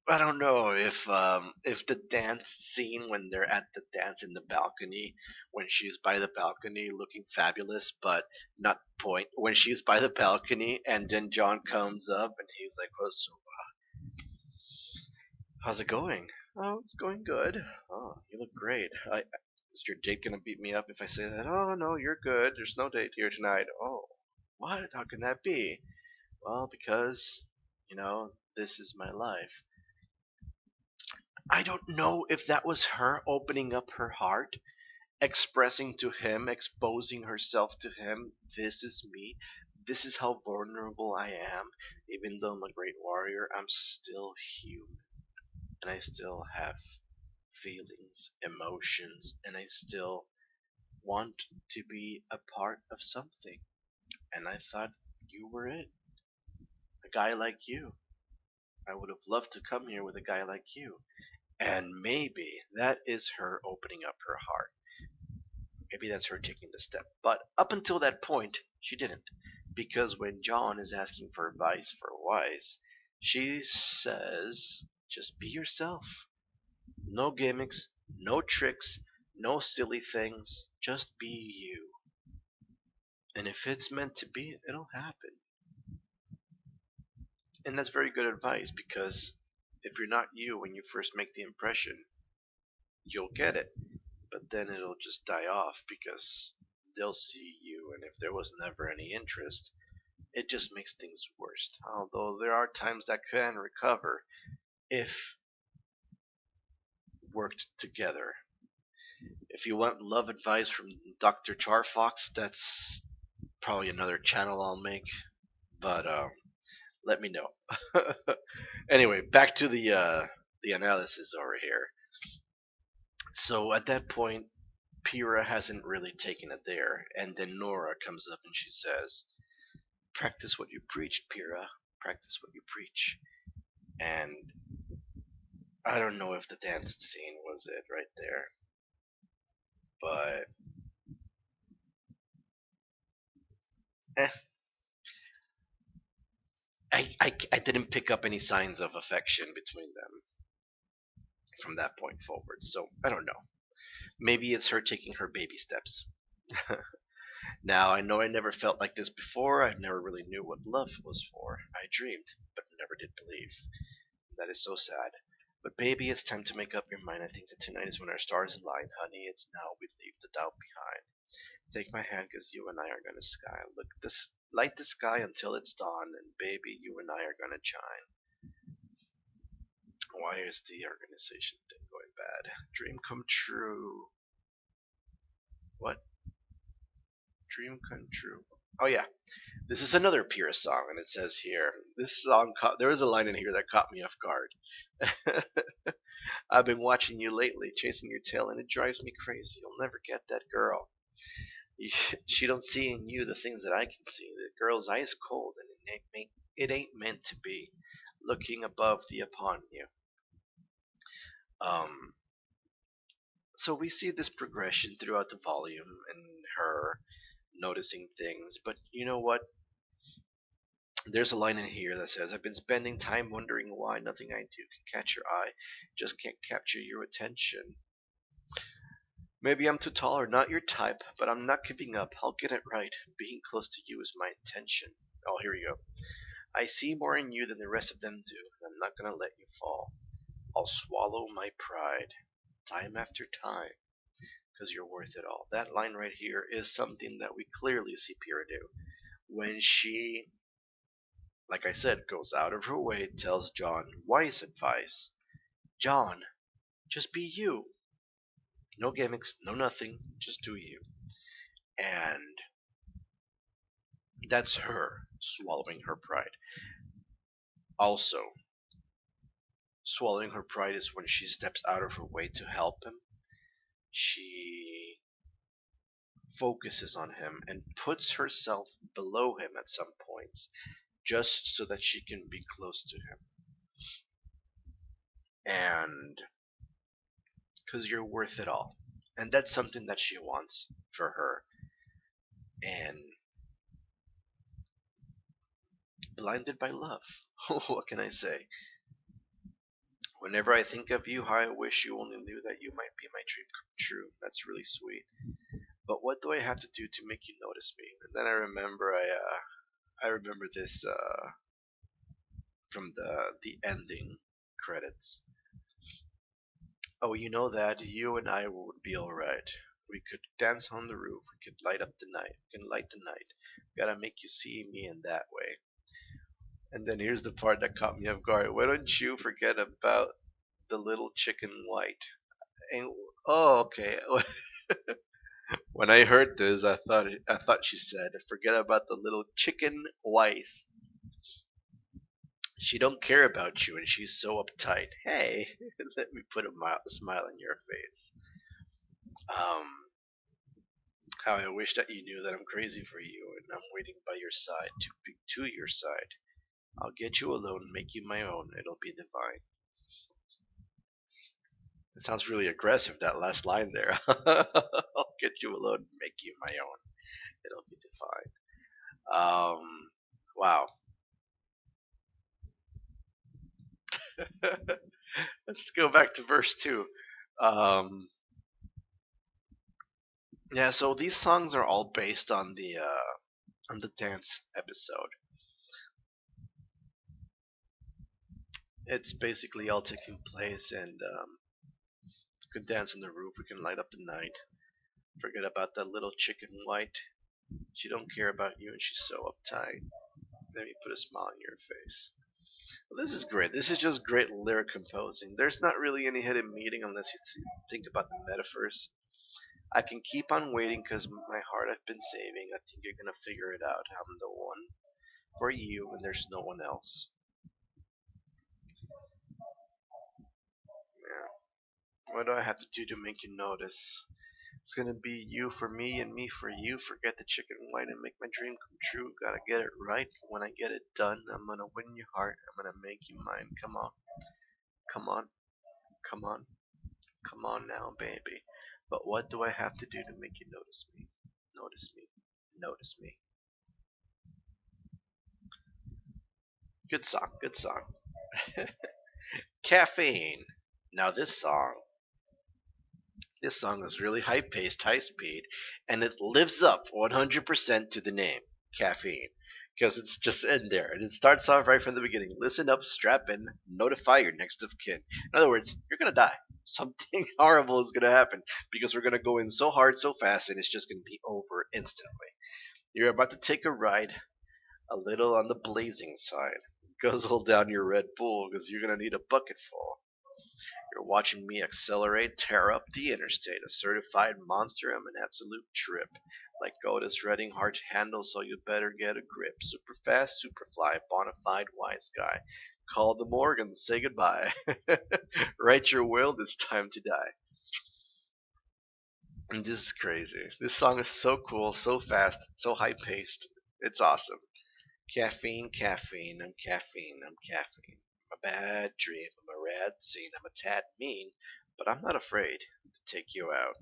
I don't know if the dance scene when they're at the dance in the balcony, when she's by the balcony looking fabulous, but not point when she's by the balcony and then John comes up and he's like, "Oh, so how's it going?" "Oh, it's going good." "Oh, you look great. Is your date gonna beat me up if I say that?" "Oh no, you're good. There's no date here tonight." "Oh, what? How can that be?" "Well, because this is my life." I don't know if that was her opening up her heart, expressing to him, exposing herself to him. This is me. This is how vulnerable I am. Even though I'm a great warrior, I'm still human. And I still have feelings, emotions, and I still want to be a part of something. And I thought you were it. A guy like you. I would have loved to come here with a guy like you. And maybe that is her opening up her heart. Maybe that's her taking the step. But up until that point, she didn't. Because when John is asking for advice for Wise, she says, just be yourself. No gimmicks, no tricks, no silly things. Just be you. And if it's meant to be, it'll happen. And that's very good advice because if you're not you when you first make the impression, you'll get it. But then it'll just die off because they'll see you, and if there was never any interest, it just makes things worse. Although there are times that can recover if worked together. If you want love advice from Dr. Charfox, that's probably another channel I'll make, but let me know. Anyway, back to the analysis over here. So at that point, Pyrrha hasn't really taken it there, and then Nora comes up and she says, "Practice what you preach, Pyrrha. Practice what you preach." And I don't know if the dance scene was it right there, but eh, I didn't pick up any signs of affection between them from that point forward. So I don't know. Maybe it's her taking her baby steps. Now, I know I never felt like this before. I never really knew what love was for. I dreamed, but never did believe. That is so sad. But baby, it's time to make up your mind. I think that tonight is when our stars align, honey. It's now we leave the doubt behind. Take my hand, 'cause you and I are gonna sky. Look this, light the sky until it's dawn, and baby, you and I are gonna shine. Why is the organization thing going bad? Dream come true. What? Dream come true. Oh yeah, this is another Pierce song, and it says here, this song there was a line in here that caught me off guard. I've been watching you lately, chasing your tail, and it drives me crazy. You'll never get that girl. She don't see in you the things that I can see. The girl's ice cold, and it ain't meant to be. Looking above the upon you. Um, so we see this progression throughout the volume, and her noticing things. But you know what? There's a line in here that says, I've been spending time wondering why nothing I do can catch your eye, just can't capture your attention. Maybe I'm too tall or not your type, but I'm not giving up. I'll get it right. Being close to you is my intention. Oh, here we go. I see more in you than the rest of them do, and I'm not gonna let you fall. I'll swallow my pride, time after time, because you're worth it all. That line right here is something that we clearly see Pyrrha do. When she, like I said, goes out of her way, tells John wise advice. John, just be you. No gimmicks, no nothing, just do you. And that's her swallowing her pride. Also, swallowing her pride is when she steps out of her way to help him. She focuses on him and puts herself below him at some points just so that she can be close to him. And because you're worth it all. And that's something that she wants for her. And blinded by love. What can I say? Whenever I think of you, how I wish you only knew that you might be my dream come true. That's really sweet. But what do I have to do to make you notice me? And then I remember this from the ending credits. Oh, you know that you and I would be alright. We could dance on the roof. We could light up the night. We can light the night. Gotta make you see me in that way. And then here's the part that caught me off guard. Why don't you forget about the little chicken white? And oh, okay. When I heard this, I thought she said, "Forget about the little chicken white. She don't care about you, and she's so uptight." Hey, let me put a smile on your face. Um, how I wish that you knew that I'm crazy for you, and I'm waiting by your side to be to your side. I'll get you alone, make you my own. It'll be divine. It sounds really aggressive, that last line there. I'll get you alone, make you my own. It'll be divine. Wow. Let's go back to verse 2. Um, yeah, so these songs are all based on the dance episode. It's basically all taking place, and you can dance on the roof. We can light up the night. Forget about that little chicken white. She don't care about you, and she's so uptight. Let me put a smile on your face. Well, this is great. This is just great lyric composing. There's not really any hidden meaning unless you think about the metaphors. I can keep on waiting because my heart I've been saving. I think you're gonna figure it out. I'm the one for you, and there's no one else. Yeah. What do I have to do to make you notice? It's gonna be you for me and me for you. Forget the chicken white and make my dream come true. Gotta get it right. When I get it done, I'm gonna win your heart. I'm gonna make you mine. Come on, come on, come on, come on now, baby. But what do I have to do to make you notice me? Notice me, notice me. Good song. Good song. Caffeine. Now this song is really high paced, high speed, and it lives up 100% to the name, Caffeine. Because it's just in there. And it starts off right from the beginning. Listen up, strap in, notify your next of kin. In other words, you're going to die. Something horrible is going to happen because we're going to go in so hard, so fast, and it's just going to be over instantly. You're about to take a ride a little on the blazing side. Guzzle down your Red Bull because you're going to need a bucket full. You're watching me accelerate, tear up the interstate, a certified monster. I'm an absolute trip. Like gold is redding, hard to handle, so you better get a grip. Super fast, super fly, bona fide wise guy. Call the Morgan, say goodbye. Write your will, it's time to die. And this is crazy. This song is so cool, so fast, so high paced. It's awesome. Caffeine, caffeine, I'm caffeine, I'm caffeine. I'm a bad dream, I'm a rad scene, I'm a tad mean, but I'm not afraid to take you out.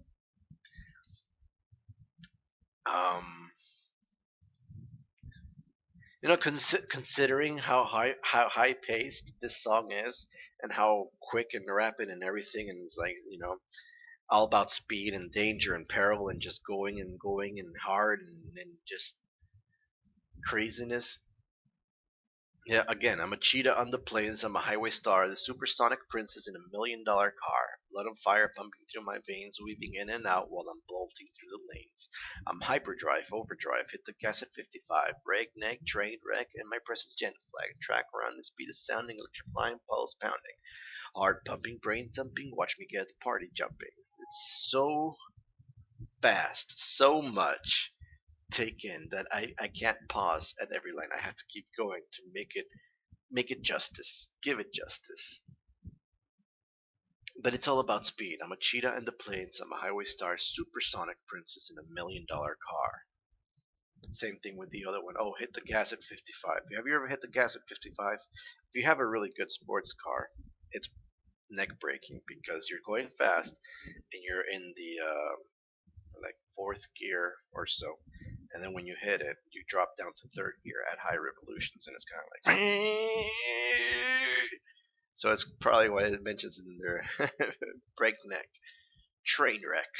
Um, considering how high paced this song is, and how quick and rapid and everything, and it's like all about speed and danger and peril and just going and hard and just craziness. Yeah, again, I'm a cheetah on the plains. I'm a highway star, the supersonic princess in $1 million car. Blood on fire pumping through my veins, weaving in and out while I'm bolting through the lanes. I'm hyperdrive, overdrive, hit the gas at 55, breakneck, train wreck, and my presence gen flag. Track run, the speed is sounding, electrifying, pulse pounding. Heart pumping, brain thumping, watch me get the party jumping. It's so fast, so much take in that I can't pause at every line. I have to keep going to make it justice, give it justice. But it's all about speed. I'm a cheetah in the plains. I'm a highway star, supersonic princess in $1 million car. Same thing with the other one. Oh, hit the gas at 55. Have you ever hit the gas at 55? If you have a really good sports car, it's neck breaking because you're going fast and you're in the like fourth gear or so, and then when you hit it, you drop down to third gear at high revolutions, and it's kind of like. So it's probably why it mentions in there, breakneck, train wreck.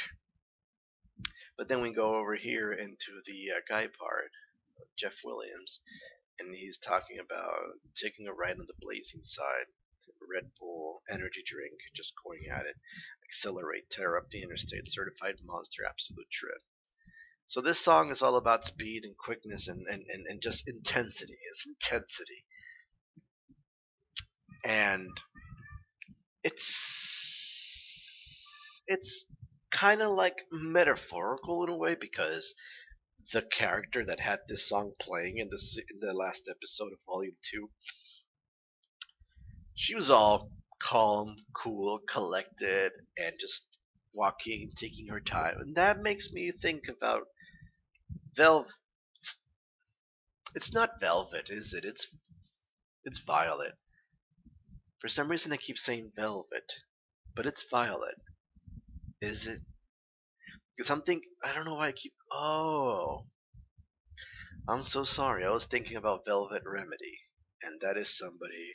But then we go over here into the guy part, Jeff Williams, and he's talking about taking a ride on the blazing side. Red Bull energy drink, just going at it. Accelerate, tear up the interstate, certified monster, absolute trip. So this song is all about speed and quickness and just intensity. It's intensity. And it's kind of like metaphorical in a way because the character that had this song playing in the last episode of Volume 2, she was all calm, cool, collected, and just walking, taking her time. And that makes me think about Velvet. It's not Velvet, is it? It's Violet. For some reason, I keep saying Velvet, but it's Violet. Is it? Because I don't know why I keep. Oh, I'm so sorry. I was thinking about Velvet Remedy, and that is somebody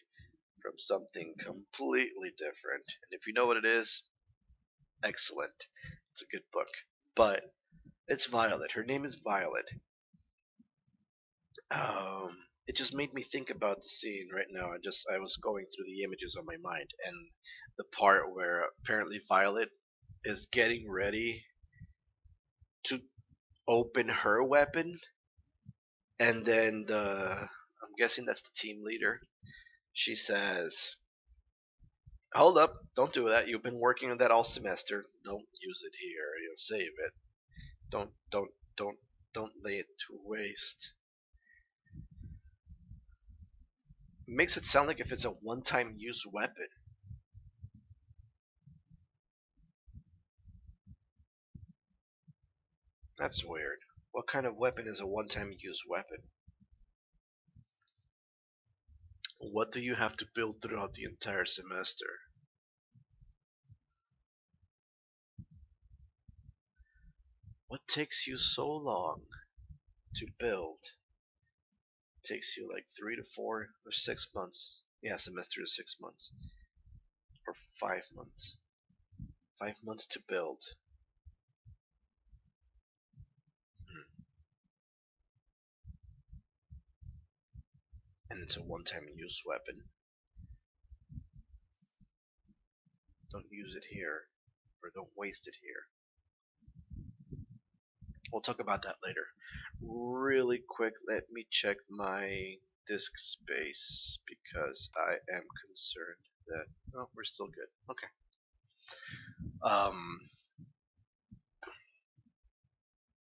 from something completely different. And if you know what it is, excellent. It's a good book. But it's Violet. Her name is Violet. It just made me think about the scene right now. I was going through the images on my mind, and the part where apparently Violet is getting ready to open her weapon, and then I'm guessing that's the team leader. She says, "Hold up! Don't do that. You've been working on that all semester. Don't use it here. You'll save it. Don't don't lay it to waste." It makes it sound like if it's a one-time use weapon. That's weird. What kind of weapon is a one-time use weapon? What do you have to build throughout the entire semester? What takes you so long to build? Takes you like 3 to 4 or 6 months. Yeah, semester to 6 months or 5 months. 5 months to build. Hmm. And it's a one-time use weapon. Don't use it here, or don't waste it here. We'll talk about that later. Really quick, let me check my disk space because I am concerned that oh, we're still good. Okay. Um.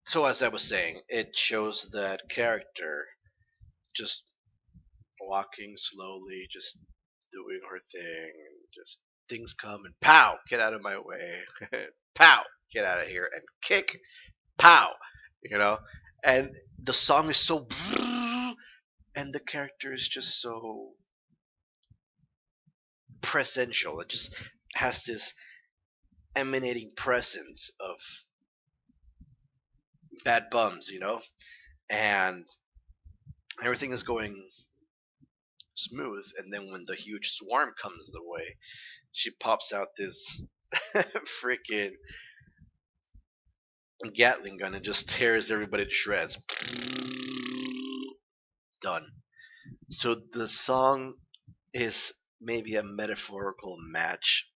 So as I was saying, it shows that character just walking slowly, just doing her thing, and just things come and pow, get out of my way, pow, get out of here, and kick, pow, you know. And the song is so, and the character is just so presential. It just has this emanating presence of bad bums, and everything is going smooth. And then when the huge swarm comes the way, she pops out this freaking Gatling gun and just tears everybody to shreds. Done. So the song is maybe a metaphorical match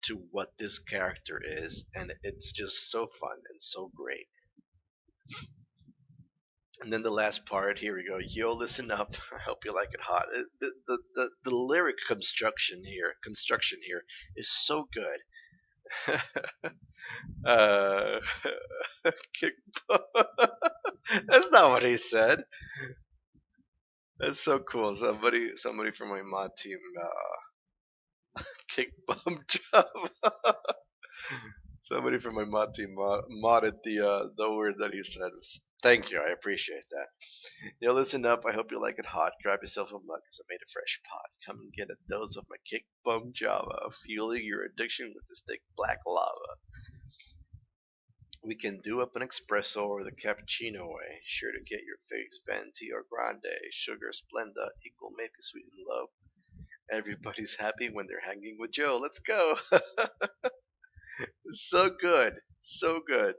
to what this character is, and it's just so fun and so great. And then the last part, here we go. Yo, listen up. I hope you like it hot. The lyric construction here is so good. uh, kick. That's not what he said. That's so cool. Somebody from my mod team kick bum job. Somebody from my mod team modded the word that he said. Thank you, I appreciate that. Yo, listen up. I hope you like it hot. Grab yourself a mug, 'cause I made a fresh pot. Come and get a dose of my kick bum java, fueling your addiction with this thick black lava. We can do up an espresso or the cappuccino way. Sure to get your fix venti or grande, sugar splenda, equal make it sweet and low. Everybody's happy when they're hanging with Joe. Let's go. So good. So good.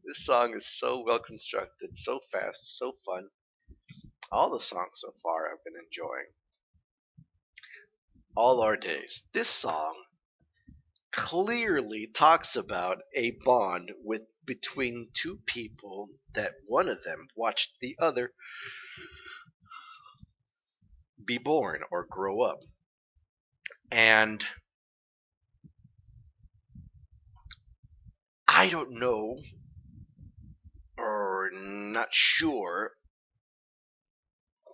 This song is so well constructed, so fast, so fun. All the songs so far I've been enjoying. All Our Days. This song clearly talks about a bond with between two people that one of them watched the other be born or grow up. And I don't know or not sure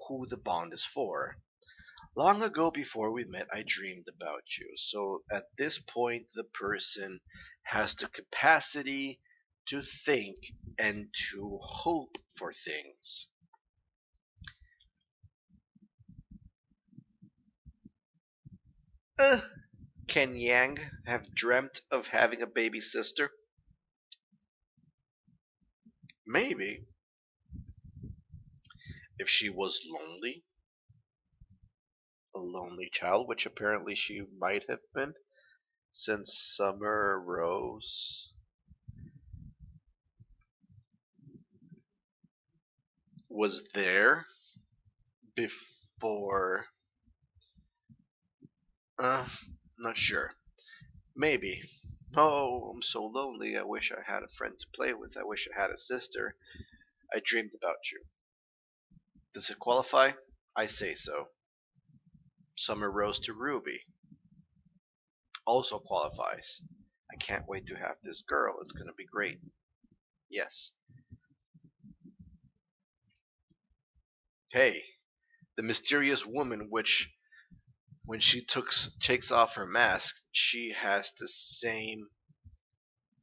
who the bond is for. Long ago, before we met, I dreamed about you. So at this point, the person has the capacity to think and to hope for things. Uh, can Yang have dreamt of having a baby sister? Maybe. If she was lonely, a lonely child, which apparently she might have been, since Summer Rose was there before. Not sure. Maybe. Oh, I'm so lonely. I wish I had a friend to play with. I wish I had a sister. I dreamed about you. Does it qualify? I say so. Summer Rose to Ruby also qualifies. I can't wait to have this girl. It's gonna be great. Yes. Hey, the mysterious woman, which when she takes off her mask, she has the same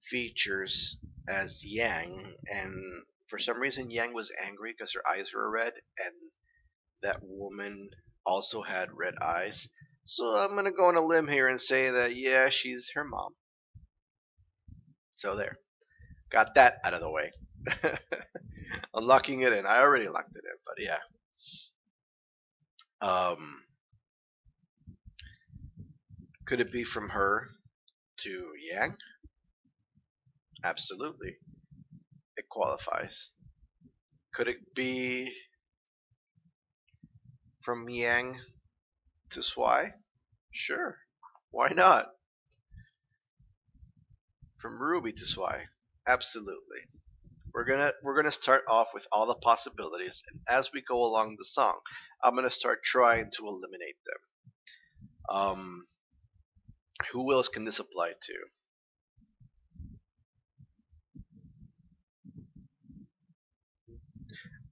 features as Yang, and for some reason Yang was angry because her eyes were red, and that woman also had red eyes. So I'm gonna go on a limb here and say that yeah, she's her mom. So there, got that out of the way. I'm locking it in. I already locked it in, but yeah. Um, could it be from her to Yang? Absolutely, it qualifies. Could it be from Yang to Swai? Sure, why not? From Ruby to Swai? Absolutely. We're gonna start off with all the possibilities, and as we go along the song, I'm gonna start trying to eliminate them. Um, who else can this apply to?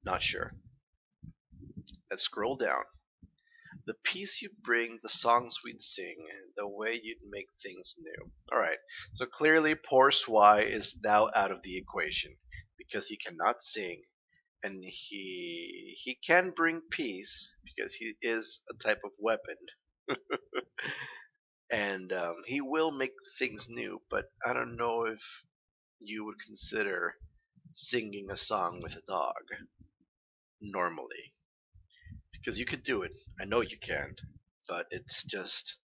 Not sure. Let's scroll down. The peace you bring, the songs we'd sing, the way you'd make things new. Alright, so clearly poor Swy is now out of the equation because he cannot sing and he can bring peace because he is a type of weapon and he will make things new, but I don't know if you would consider singing a song with a dog normally because you could do it. I know you can, but it's just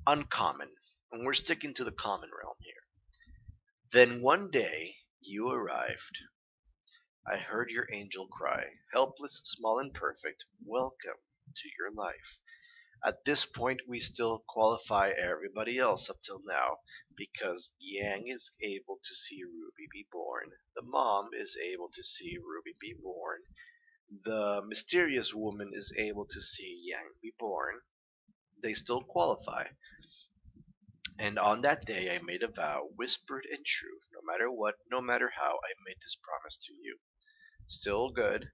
uncommon, and we're sticking to the common realm here. Then one day you arrived. I heard your angel cry, helpless, small, and perfect. Welcome to your life. At this point, we still qualify everybody else up till now because Yang is able to see Ruby be born. The mom is able to see Ruby be born. The mysterious woman is able to see Yang be born. They still qualify. And on that day I made a vow, whispered and true, no matter what, no matter how, I made this promise to you. Still good.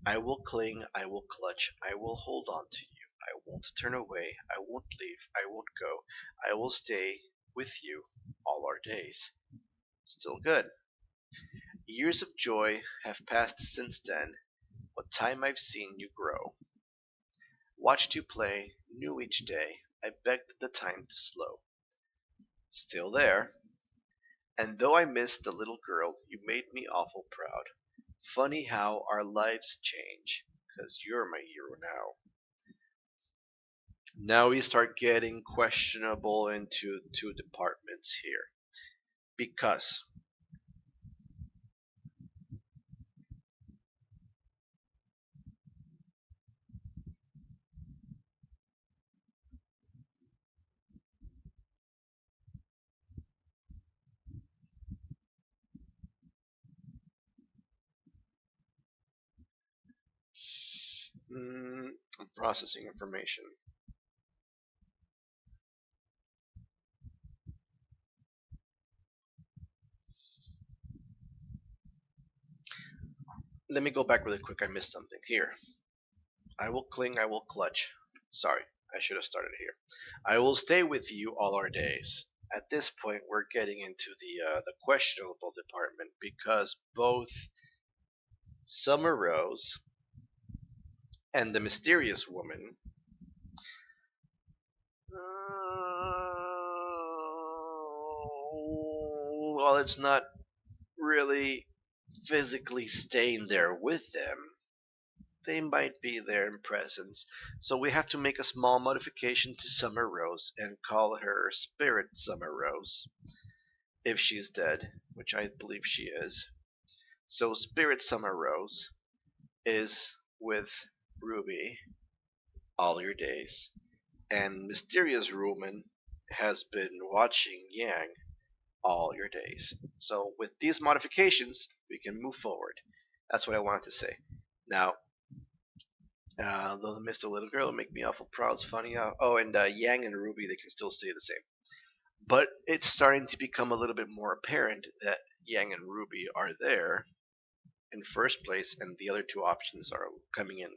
I will cling, I will clutch, I will hold on to you. I won't turn away, I won't leave, I won't go. I will stay with you all our days. Still good. Years of joy have passed since then. What time I've seen you grow. Watched you play, new each day. I begged the time to slow. Still there. And though I miss the little girl, you made me awful proud. Funny how our lives change, 'cause you're my hero now. Now we start getting questionable into two departments here. Because, I'm processing information. Let me go back really quick, I missed something. Here. I will cling, I will clutch. Sorry, I should have started here. I will stay with you all our days. At this point, we're getting into the questionable department because both Summer Rose and the mysterious woman. Well, it's not really physically staying there with them. They might be there in presence, so we have to make a small modification to Summer Rose and call her Spirit Summer Rose, if she's dead, which I believe she is. So Spirit Summer Rose is with Ruby all your days, and Mysterious Woman has been watching Yang all your days. So with these modifications, we can move forward. That's what I wanted to say. Now, though I missed a little girl, make me awful proud. It's funny how. Oh, and Yang and Ruby, they can still say the same. But it's starting to become a little bit more apparent that Yang and Ruby are there in first place, and the other two options are coming in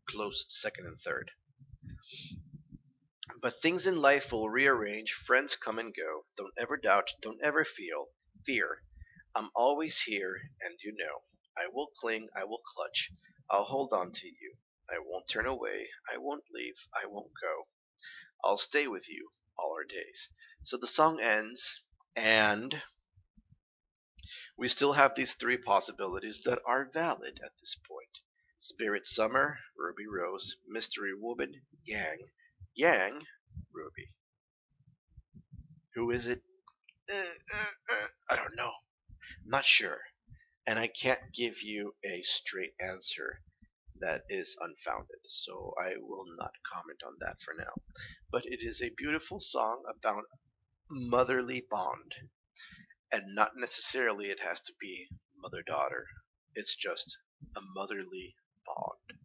close second and third. But things in life will rearrange, friends come and go. Don't ever doubt, don't ever feel fear. I'm always here, and you know. I will cling, I will clutch, I'll hold on to you. I won't turn away, I won't leave, I won't go. I'll stay with you all our days. So the song ends, and we still have these three possibilities that are valid at this point. Spirit Summer, Ruby Rose, Mystery Woman, Yang. Yang, Ruby. Who is it? I don't know. I'm not sure. And I can't give you a straight answer that is unfounded, so I will not comment on that for now. But it is a beautiful song about motherly bond, and not necessarily it has to be mother daughter. It's just a motherly bond.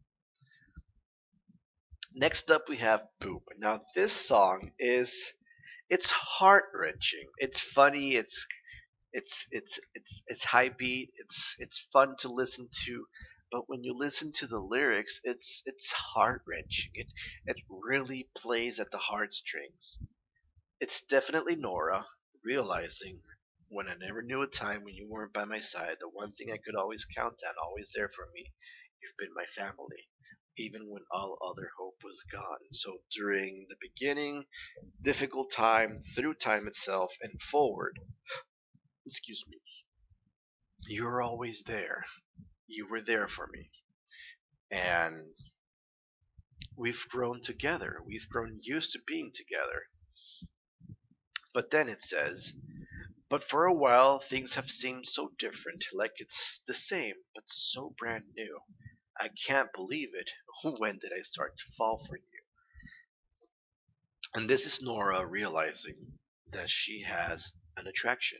Next up we have Boop. Now this song is it's heart wrenching. It's funny. It's high beat. It's fun to listen to, but when you listen to the lyrics, it's heart wrenching. It really plays at the heartstrings. It's definitely Nora realizing when I never knew a time when you weren't by my side, the one thing I could always count on, always there for me, you've been my family, even when all other hope was gone. So during the beginning, difficult time, through time itself, and forward, excuse me, you're always there. You were there for me. And we've grown together. We've grown used to being together. But then it says, but for a while things have seemed so different, like it's the same, but so brand new. I can't believe it. When did I start to fall for you? And this is Nora realizing that she has an attraction.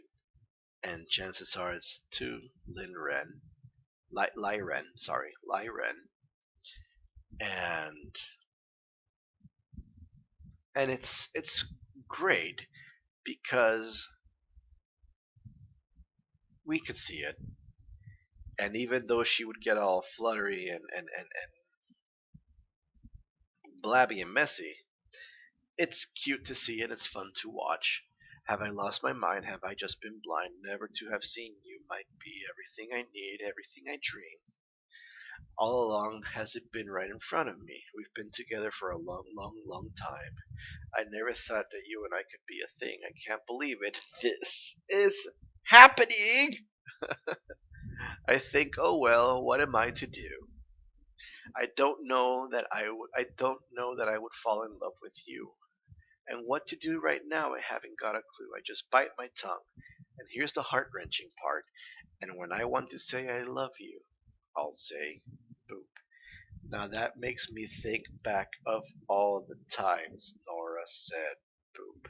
And chances are it's to Lin Ren. Lyren, sorry, Lyren. And it's great because we could see it. And even though she would get all fluttery and blabby and messy, it's cute to see and it's fun to watch. Have I lost my mind? Have I just been blind? Never to have seen you might be everything I need, everything I dream. All along has it been right in front of me. We've been together for a long, long, long time. I never thought that you and I could be a thing. I can't believe it. This is happening! I think, oh well, what am I to do? I don't know that I would fall in love with you. And what to do right now, I haven't got a clue. I just bite my tongue. And here's the heart wrenching part. And when I want to say I love you, I'll say boop. Now that makes me think back of all the times Nora said boop.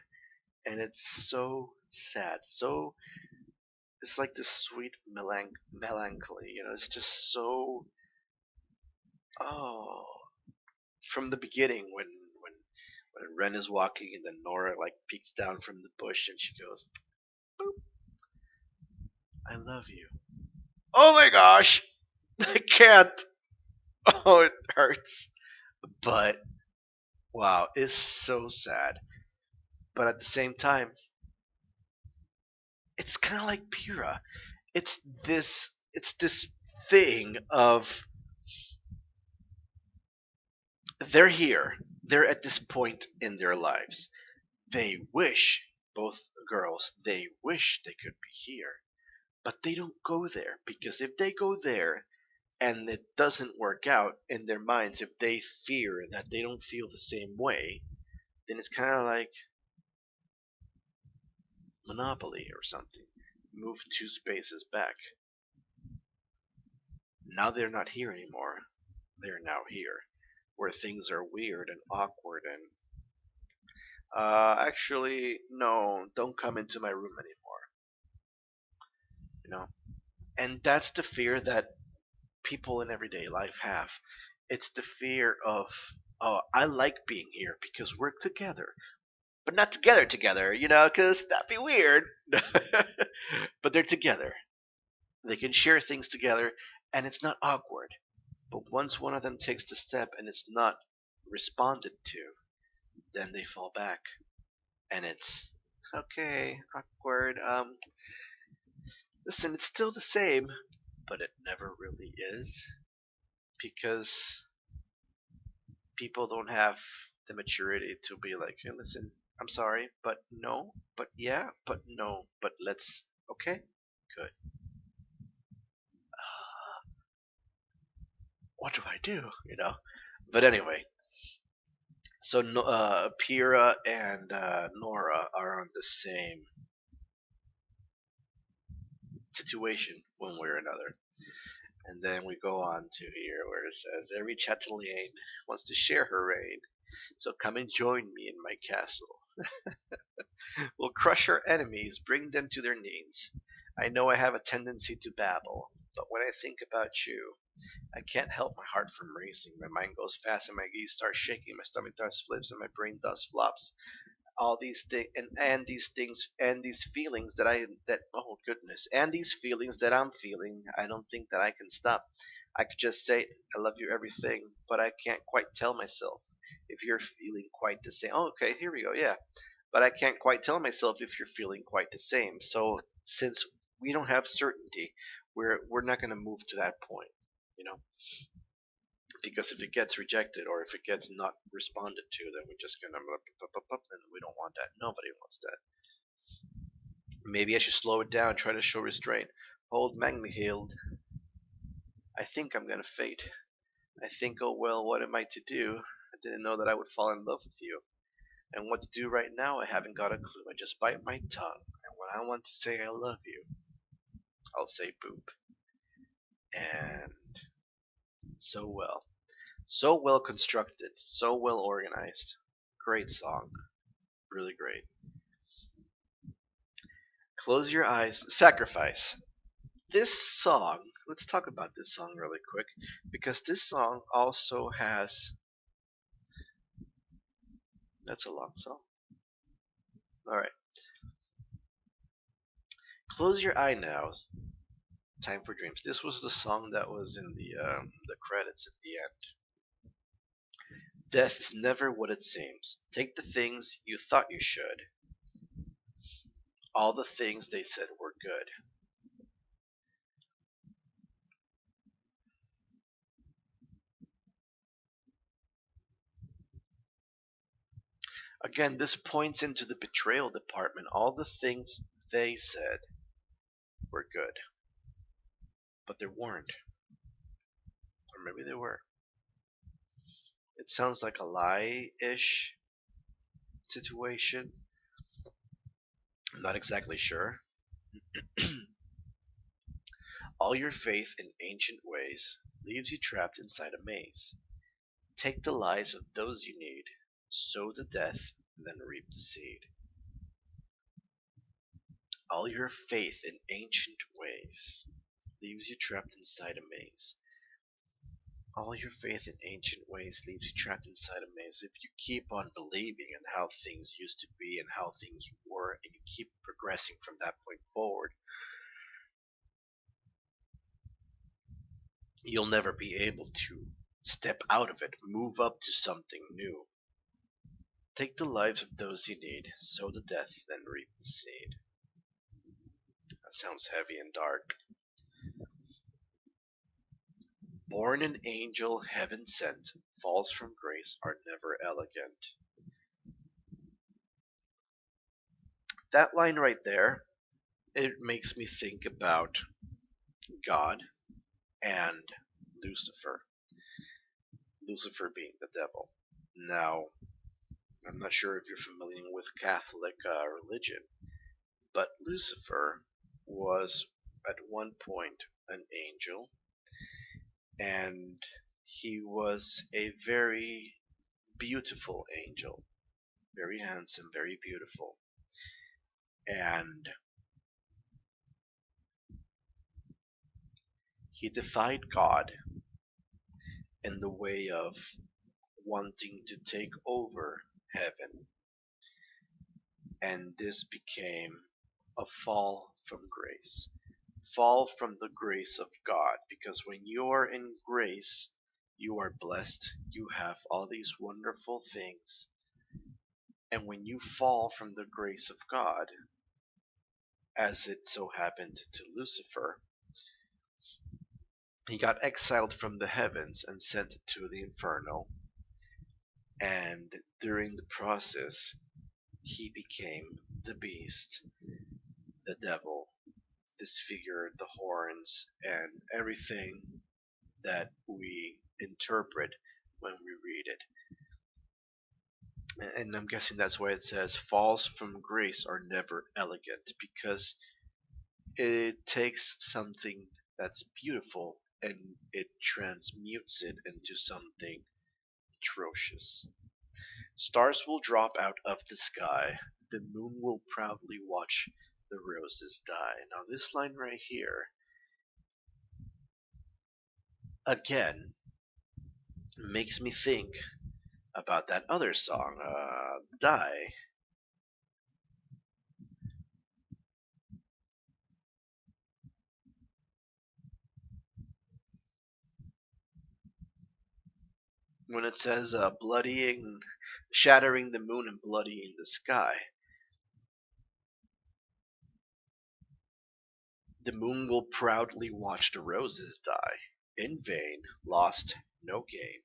And it's so sad. So it's like this sweet melancholy, it's just so oh from the beginning when Ren is walking and then Nora like peeks down from the bush and she goes, boop, I love you. Oh my gosh! I can't. Oh, it hurts. But wow, it's so sad. But at the same time, it's kind of like Pyrrha. It's this thing of they're here. They're at this point in their lives. They wish, both girls, they wish they could be here. But they don't go there because if they go there and it doesn't work out in their minds, if they fear that they don't feel the same way, then it's kind of like Monopoly or something. Move two spaces back. Now they're not here anymore. They're now here, where things are weird and awkward and actually no, don't come into my room anymore. You know, and that's the fear that people in everyday life have. It's the fear of, oh, I like being here because we're together, but not together together, because that'd be weird. But they're together. They can share things together, and it's not awkward. But once one of them takes the step and it's not responded to, then they fall back, and it's okay, awkward. Listen, it's still the same, but it never really is because people don't have the maturity to be like, hey, listen, I'm sorry, but no, but yeah, but no, but let's, okay, good. what do I do? But anyway, so Pyrrha and Nora are on the same situation one way or another. And then we go on to here where it says, every chatelaine wants to share her reign, so come and join me in my castle. We'll crush our enemies, bring them to their knees. I know I have a tendency to babble, but when I think about you, I can't help my heart from racing. My mind goes fast and my geese start shaking, my stomach does flips and my brain does flops. All these things and these things and these feelings that oh goodness, and these feelings that I'm feeling, I don't think that I can stop. I could just say I love you everything, but I can't quite tell myself if you're feeling quite the same. Oh, okay, here we go. Yeah, but I can't quite tell myself if you're feeling quite the same. So since we don't have certainty, we're not going to move to that point, you know, because if it gets rejected or if it gets not responded to, then we're just going to and we don't want that. Nobody wants that. Maybe I should slow it down, try to show restraint. Hold Magnihild. I think I'm going to fate. I think, oh well, what am I to do? I didn't know that I would fall in love with you. And what to do right now, I haven't got a clue. I just bite my tongue. And when I want to say I love you, I'll say boop. And so well. So well constructed. So well organized. Great song. Really great. Close your eyes. Sacrifice. This song, let's talk about this song really quick. Because this song also has. That's a long song. Alright. Close your eye now. Time for Dreams. This was the song that was in the credits at the end. Death is never what it seems. Take the things you thought you should. All the things they said were good. Again, this points into the betrayal department. All the things they said were good. But they weren't. Or maybe they were. It sounds like a lie-ish situation. I'm not exactly sure. All your faith in ancient ways leaves you trapped inside a maze. Take the lives of those you need, sow the death, then reap the seed. All your faith in ancient ways leaves you trapped inside a maze. All your faith in ancient ways leaves you trapped inside a maze. If you keep on believing in how things used to be and how things were, and you keep progressing from that point forward, you'll never be able to step out of it, move up to something new. Take the lives of those you need, sow the death, then reap the seed. That sounds heavy and dark. Born an angel, heaven sent, falls from grace are never elegant. That line right there, it makes me think about God and Lucifer. Lucifer being the devil. Now, I'm not sure if you're familiar with Catholic religion, but Lucifer was at one point an angel, and he was a very beautiful angel, very handsome, very beautiful, and he defied God in the way of wanting to take over heaven, and this became a fall from grace. Fall from the grace of God, because when you are in grace, you are blessed, you have all these wonderful things, and when you fall from the grace of God, as it so happened to Lucifer, he got exiled from the heavens and sent to the inferno, and during the process, he became the beast, the devil, disfigured the horns and everything, that we interpret when we read it. And I'm guessing that's why it says falls from grace are never elegant, because it takes something that's beautiful and it transmutes it into something atrocious. Stars will drop out of the sky, the moon will proudly watch the roses die. Now, this line right here, again, makes me think about that other song, Die. When it says bloodying, shattering the moon and bloodying the sky. The moon will proudly watch the roses die. In vain, lost, no gain.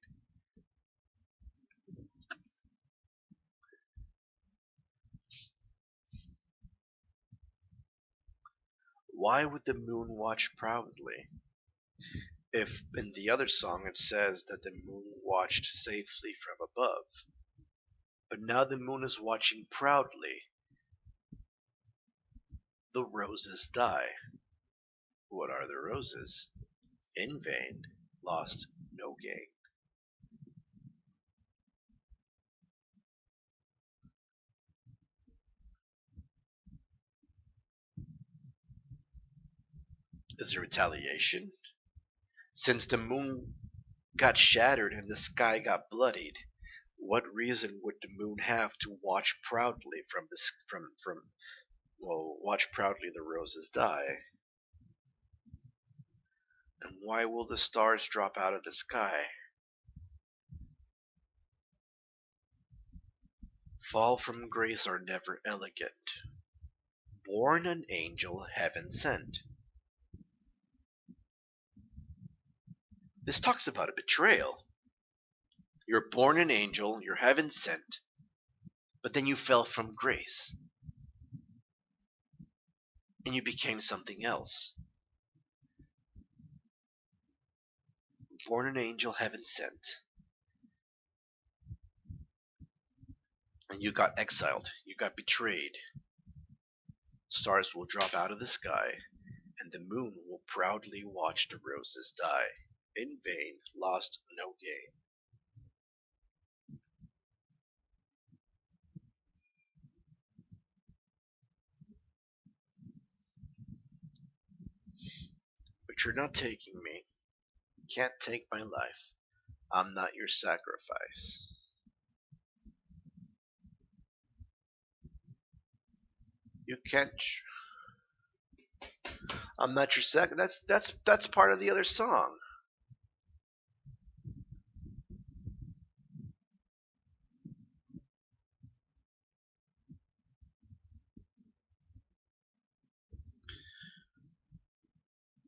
Why would the moon watch proudly? If in the other song it says that the moon watched safely from above. But now the moon is watching proudly. The roses die. What are the roses? In vain, lost, no gain. Is there retaliation? Since the moon got shattered and the sky got bloodied, what reason would the moon have to watch proudly from this from well, watch proudly the roses die? And why will the stars drop out of the sky? Fall from grace are never elegant. Born an angel heaven sent. This talks about a betrayal. You're born an angel, you're heaven sent, but then you fell from grace and you became something else. Born an angel, heaven sent, and you got exiled, you got betrayed. Stars will drop out of the sky, and the moon will proudly watch the roses die. In vain, lost, no gain. But you're not taking me. Can't take my life. I'm not your sacrifice. You can't. I'm not your sac. That's part of the other song.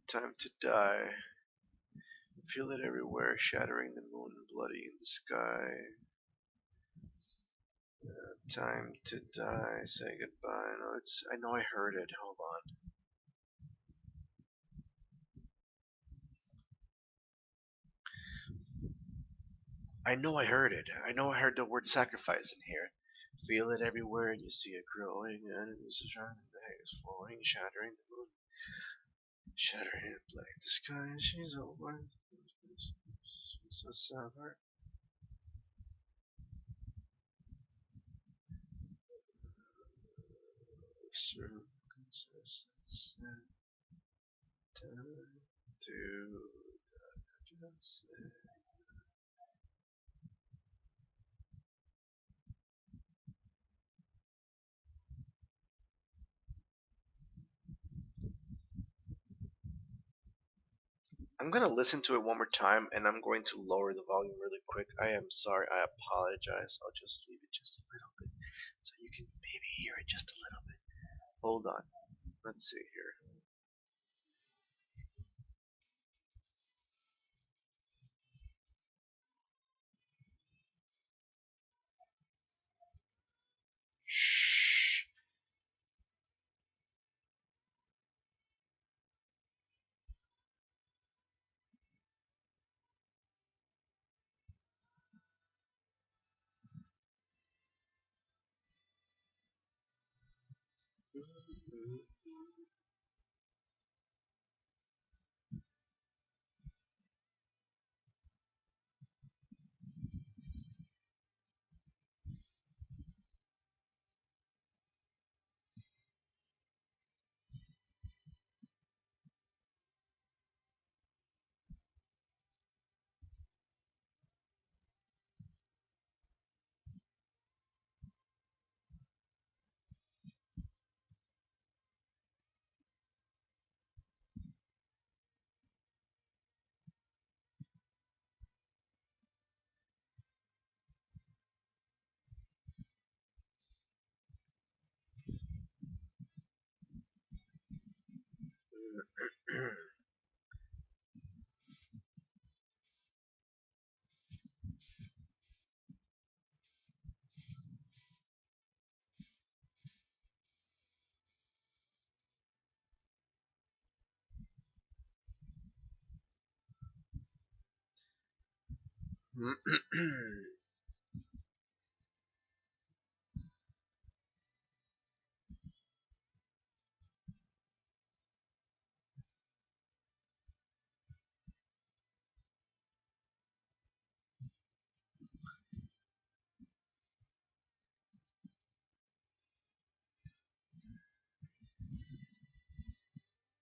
Time to die. Feel it everywhere, shattering the moon and bloody in the sky. Time to die. Say goodbye. No, it's. I know I heard it. Hold on. I know I heard it. I know I heard the word sacrifice in here. Feel it everywhere, and you see it growing. Enemies are trying the haze flowing, shattering the moon, shattering it like the sky. She's over. She's so sad. Circumstances time to just say. I'm gonna listen to it one more time, and I'm going to lower the volume really quick. I am sorry. I apologize. I'll just leave it just a little bit, so you can maybe hear it just a little bit. Hold on. Let's see here. Shh.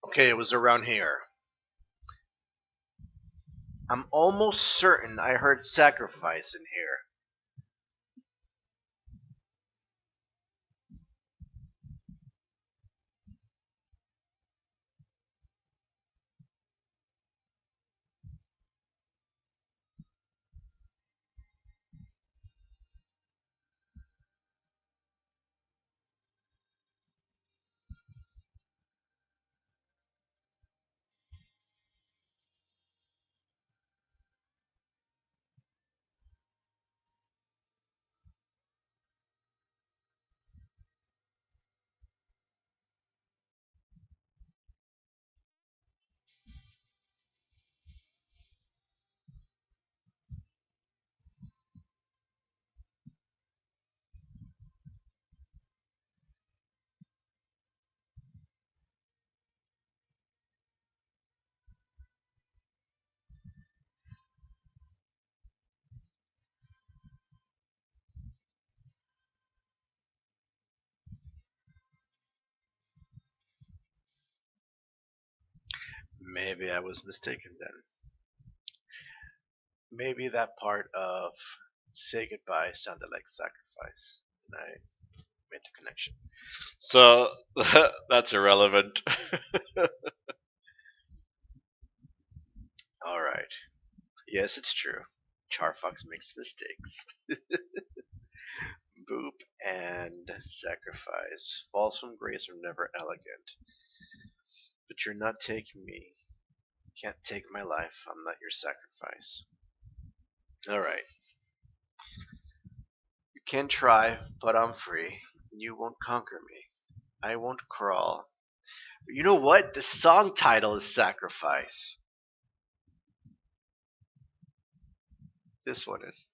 Okay, it was around here. I'm almost certain I heard sacrifice in here. Maybe I was mistaken then. Maybe that part of say goodbye sounded like sacrifice, and I made the connection. So that's irrelevant. All right. Yes, it's true. Charfox makes mistakes. Boop and sacrifice. Falls from grace are never elegant. But you're not taking me. Can't take my life. I'm not your sacrifice. All right. You can try, but I'm free. You won't conquer me. I won't crawl. You know what? The song title is Sacrifice. This one is.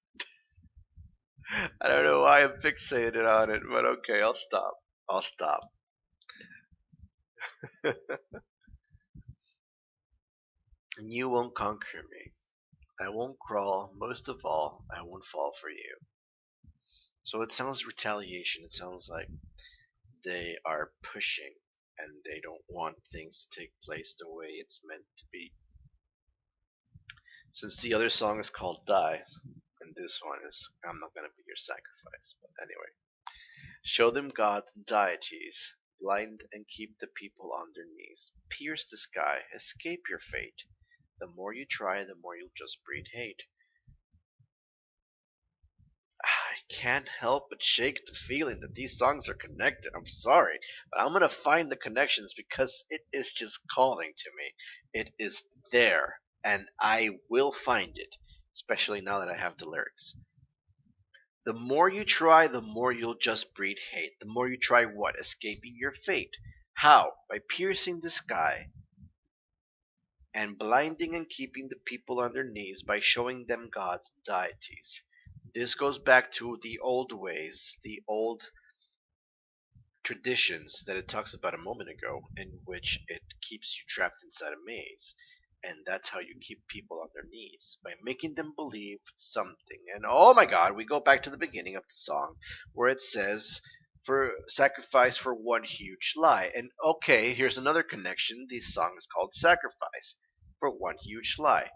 I don't know why I'm fixated on it, but okay, I'll stop. I'll stop. And you won't conquer me. I won't crawl. Most of all, I won't fall for you. So it sounds retaliation. It sounds like they are pushing and they don't want things to take place the way it's meant to be. Since the other song is called Die, and this one is I'm not gonna be your sacrifice. But anyway. Show them gods and deities. Blind and keep the people on their knees. Pierce the sky. Escape your fate. The more you try, the more you'll just breed hate. I can't help but shake the feeling that these songs are connected. I'm sorry, but I'm gonna find the connections because it is just calling to me. It is there, and I will find it, especially now that I have the lyrics. The more you try, the more you'll just breed hate. The more you try what? Escaping your fate. How? By piercing the sky and blinding and keeping the people on their knees by showing them gods and deities. This goes back to the old ways, the old traditions that it talks about a moment ago, in which it keeps you trapped inside a maze. And that's how you keep people on their knees, by making them believe something. And oh my god, we go back to the beginning of the song where it says, for sacrifice for one huge lie. And okay, here's another connection. This song is called Sacrifice for One Huge Lie.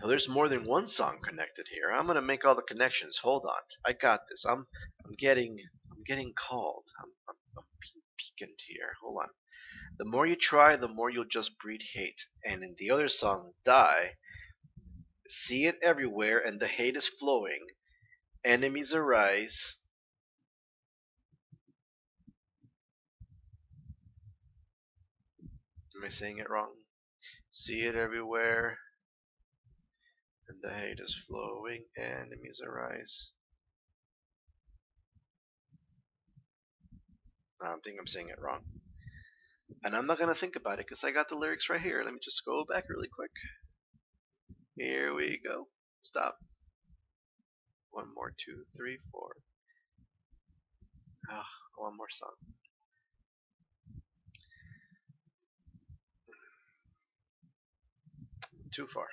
Now, there's more than one song connected here. I'm gonna make all the connections. Hold on, I got this. I'm getting called. I'm being peaked here. Hold on. The more you try, the more you'll just breed hate. And in the other song, Die, see it everywhere, and the hate is flowing. Enemies arise. Am I saying it wrong? See it everywhere, and the hate is flowing. Enemies arise. I think I'm saying it wrong. And I'm not going to think about it because I got the lyrics right here. Let me just go back really quick. Here we go. Stop. One more, two, three, four. Ah, one more song. Too far.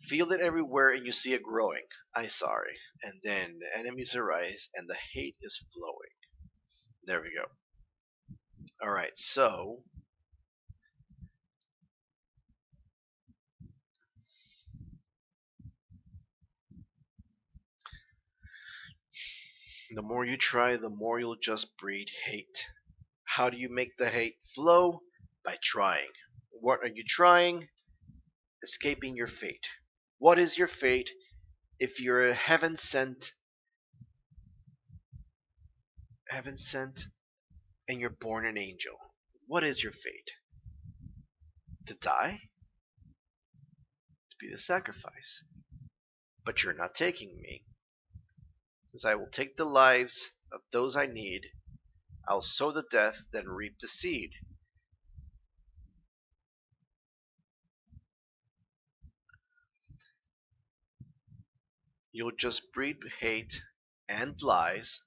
Feel it everywhere and you see it growing. I sorry. And then the enemies arise and the hate is flowing. There we go. Alright, so the more you try, the more you'll just breed hate. How do you make the hate flow? By trying. What are you trying? Escaping your fate. What is your fate? If you're a heaven sent, and you're born an angel, what is your fate? To die? To be the sacrifice. But you're not taking me, because I will take the lives of those I need. I'll sow the death, then reap the seed. You'll just breed hate and lies.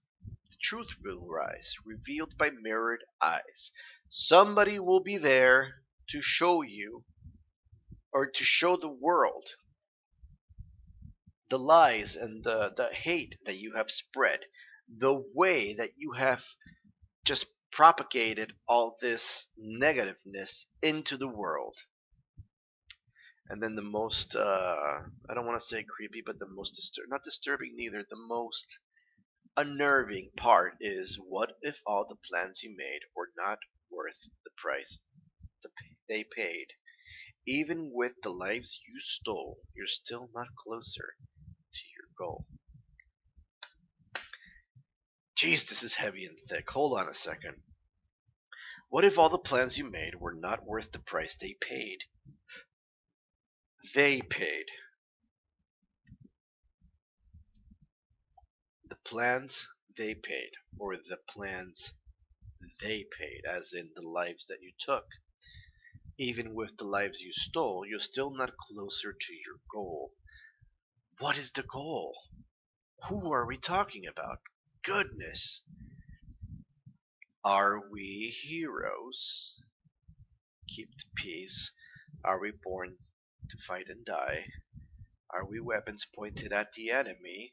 The truth will rise, revealed by mirrored eyes. Somebody will be there to show you, or to show the world, the lies and the hate that you have spread, the way that you have just propagated all this negativeness into the world. And then the most, I don't want to say creepy, but the most, not disturbing neither, the most unnerving part is, what if all the plans you made were not worth the price they paid? Even with the lives you stole, you're still not closer to your goal. Jeez, this is heavy and thick. Hold on a second. What if all the plans you made were not worth the price they paid? They paid. The plans they paid, or the plans they paid, as in the lives that you took. Even with the lives you stole, you're still not closer to your goal. What is the goal? Who are we talking about? Goodness. Are we heroes? Keep the peace. Are we born to fight and die? Are we weapons pointed at the enemy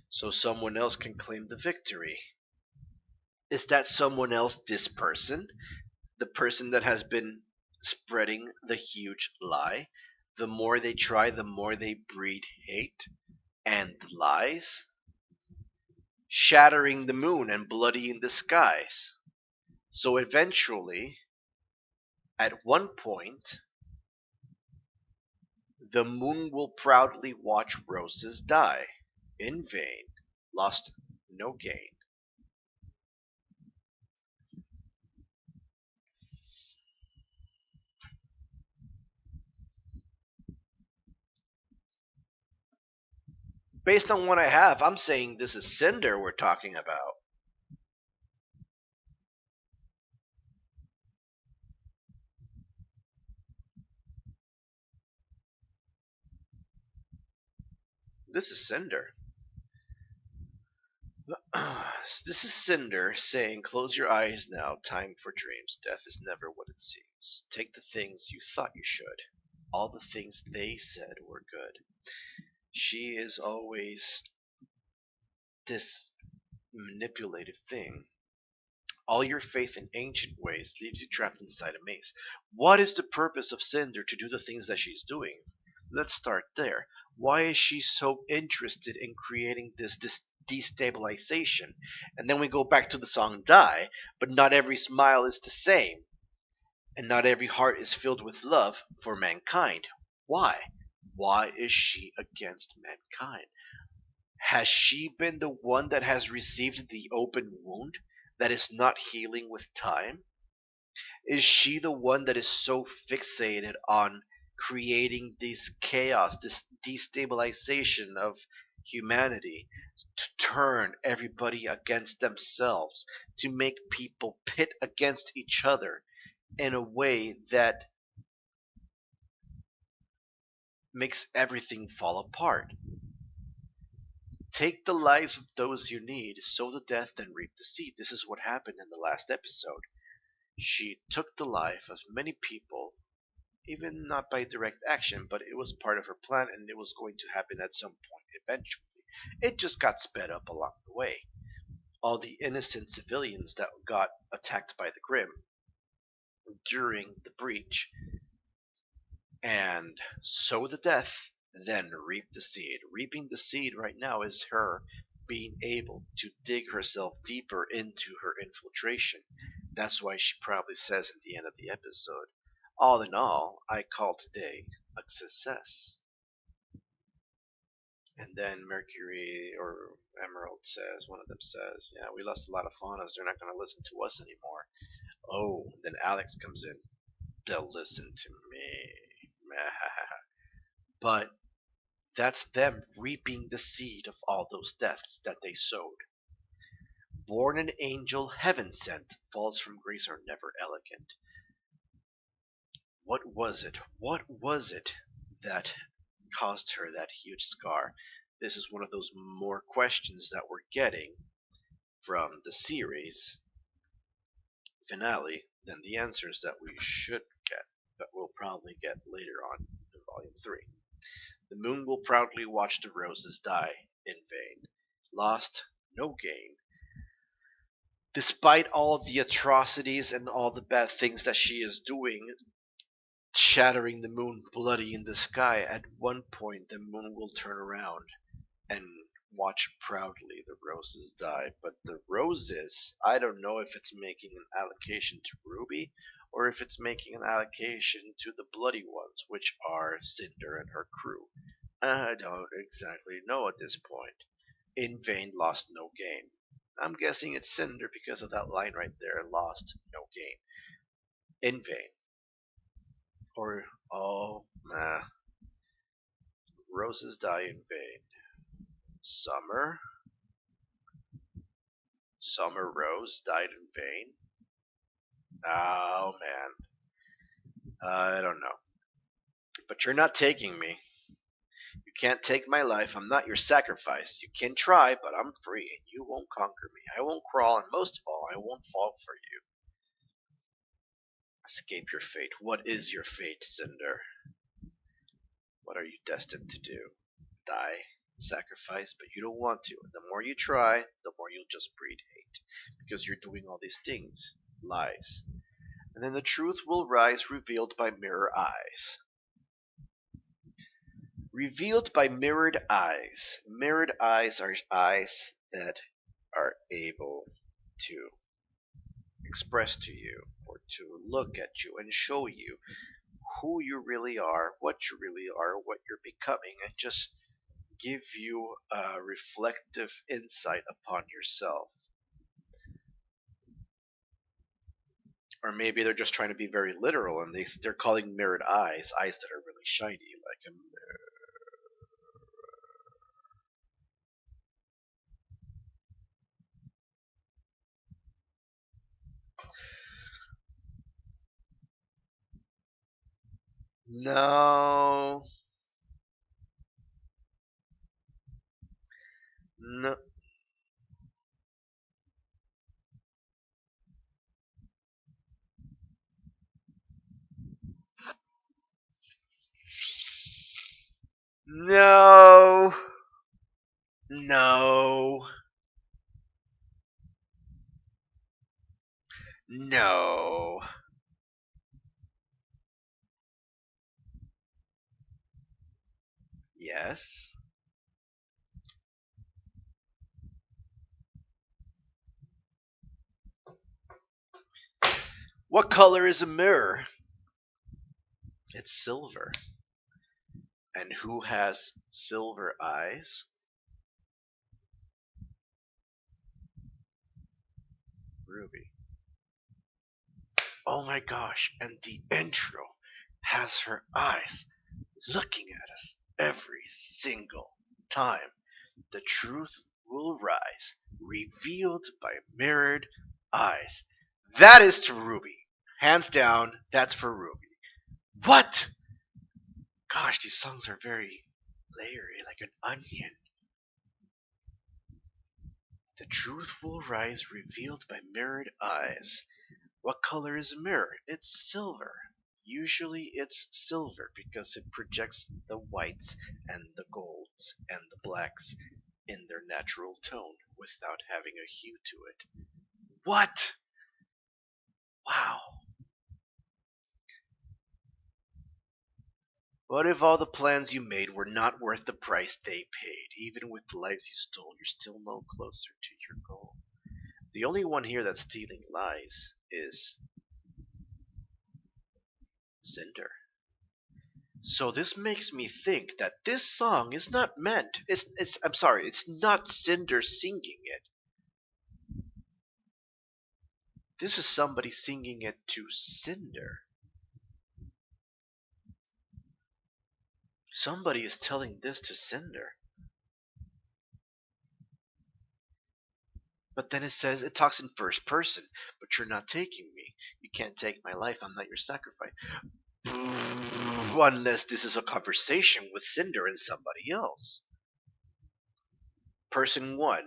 so someone else can claim the victory? Is that someone else this person? The person that has been spreading the huge lie? The more they try, the more they breed hate and lies, shattering the moon and bloodying the skies. So eventually, at one point, the moon will proudly watch roses die. In vain, lost no gain. Based on what I have, I'm saying this is Cinder we're talking about. This is Cinder. This is Cinder saying, "Close your eyes now, time for dreams. Death is never what it seems. Take the things you thought you should. All the things they said were good." She is always this manipulative thing. All your faith in ancient ways leaves you trapped inside a maze. What is the purpose of Cinder to do the things that she's doing? Let's start there. Why is she so interested in creating this destabilization? And then we go back to the song Die, but not every smile is the same, and not every heart is filled with love for mankind. Why? Why is she against mankind? Has she been the one that has received the open wound that is not healing with time? Is she the one that is so fixated on creating this chaos, this destabilization of humanity, to turn everybody against themselves, to make people pit against each other in a way that makes everything fall apart? Take the lives of those you need, sow the death, and reap the seed. This is what happened in the last episode. She took the life of many people, even not by direct action, but it was part of her plan and it was going to happen at some point eventually. It just got sped up along the way. All the innocent civilians that got attacked by the Grim during the breach, and sow the death, then reap the seed. Reaping the seed right now is her being able to dig herself deeper into her infiltration. That's why she probably says at the end of the episode, "All in all, I call today a success." And then Mercury or Emerald says, one of them says, "Yeah, we lost a lot of faunas. They're not going to listen to us anymore." Oh, then Alex comes in. "They'll listen to me." But that's them reaping the seed of all those deaths that they sowed. Born an angel, heaven sent, falls from grace are never elegant. What was it? What was it that caused her that huge scar? This is one of those more questions that we're getting from the series finale than the answers that we should get, but we'll probably get later on in Volume 3. The moon will proudly watch the roses die in vain. Lost, no gain. Despite all the atrocities and all the bad things that she is doing, shattering the moon bloody in the sky, at one point the moon will turn around and watch proudly the roses die. But the roses, I don't know if it's making an allocation to Ruby or if it's making an allocation to the bloody ones, which are Cinder and her crew. I don't exactly know at this point. In vain, lost no gain. I'm guessing it's Cinder because of that line right there, lost no gain. In vain. Or, oh, nah. Roses die in vain. Summer? Summer Rose died in vain? Oh, man. I don't know. But you're not taking me. You can't take my life. I'm not your sacrifice. You can try, but I'm free, and you won't conquer me. I won't crawl, and most of all, I won't fall for you. Escape your fate. What is your fate, Cinder? What are you destined to do? Die? Sacrifice? But you don't want to. The more you try, the more you'll just breed hate. Because you're doing all these things. Lies. And then the truth will rise, revealed by mirror eyes. Revealed by mirrored eyes. Mirrored eyes are eyes that are able to express to you or to look at you and show you who you really are, what you really are, what you're becoming, and just give you a reflective insight upon yourself. Or maybe they're just trying to be very literal and they're calling mirrored eyes eyes that are really shiny, like a mirror. No, no, No. No. No. Yes. What color is a mirror? It's silver. And who has silver eyes? Ruby. Oh my gosh, and the intro has her eyes looking at us every single time. The truth will rise, revealed by mirrored eyes. That is to Ruby. Hands down, that's for Ruby. What? Gosh, these songs are very layery, like an onion. The truth will rise, revealed by mirrored eyes. What color is a mirror? It's silver. Usually it's silver because it projects the whites and the golds and the blacks in their natural tone without having a hue to it. What? Wow. What if all the plans you made were not worth the price they paid? Even with the lives you stole, you're still no closer to your goal. The only one here that's stealing lies is Cinder. So this makes me think that this song is not meant. It's I'm sorry, it's not Cinder singing it. This is somebody singing it to Cinder. Somebody is telling this to Cinder. But then it says it talks in first person, but you're not taking me. You can't take my life, I'm not your sacrifice. Unless this is a conversation with Cinder and somebody else. Person 1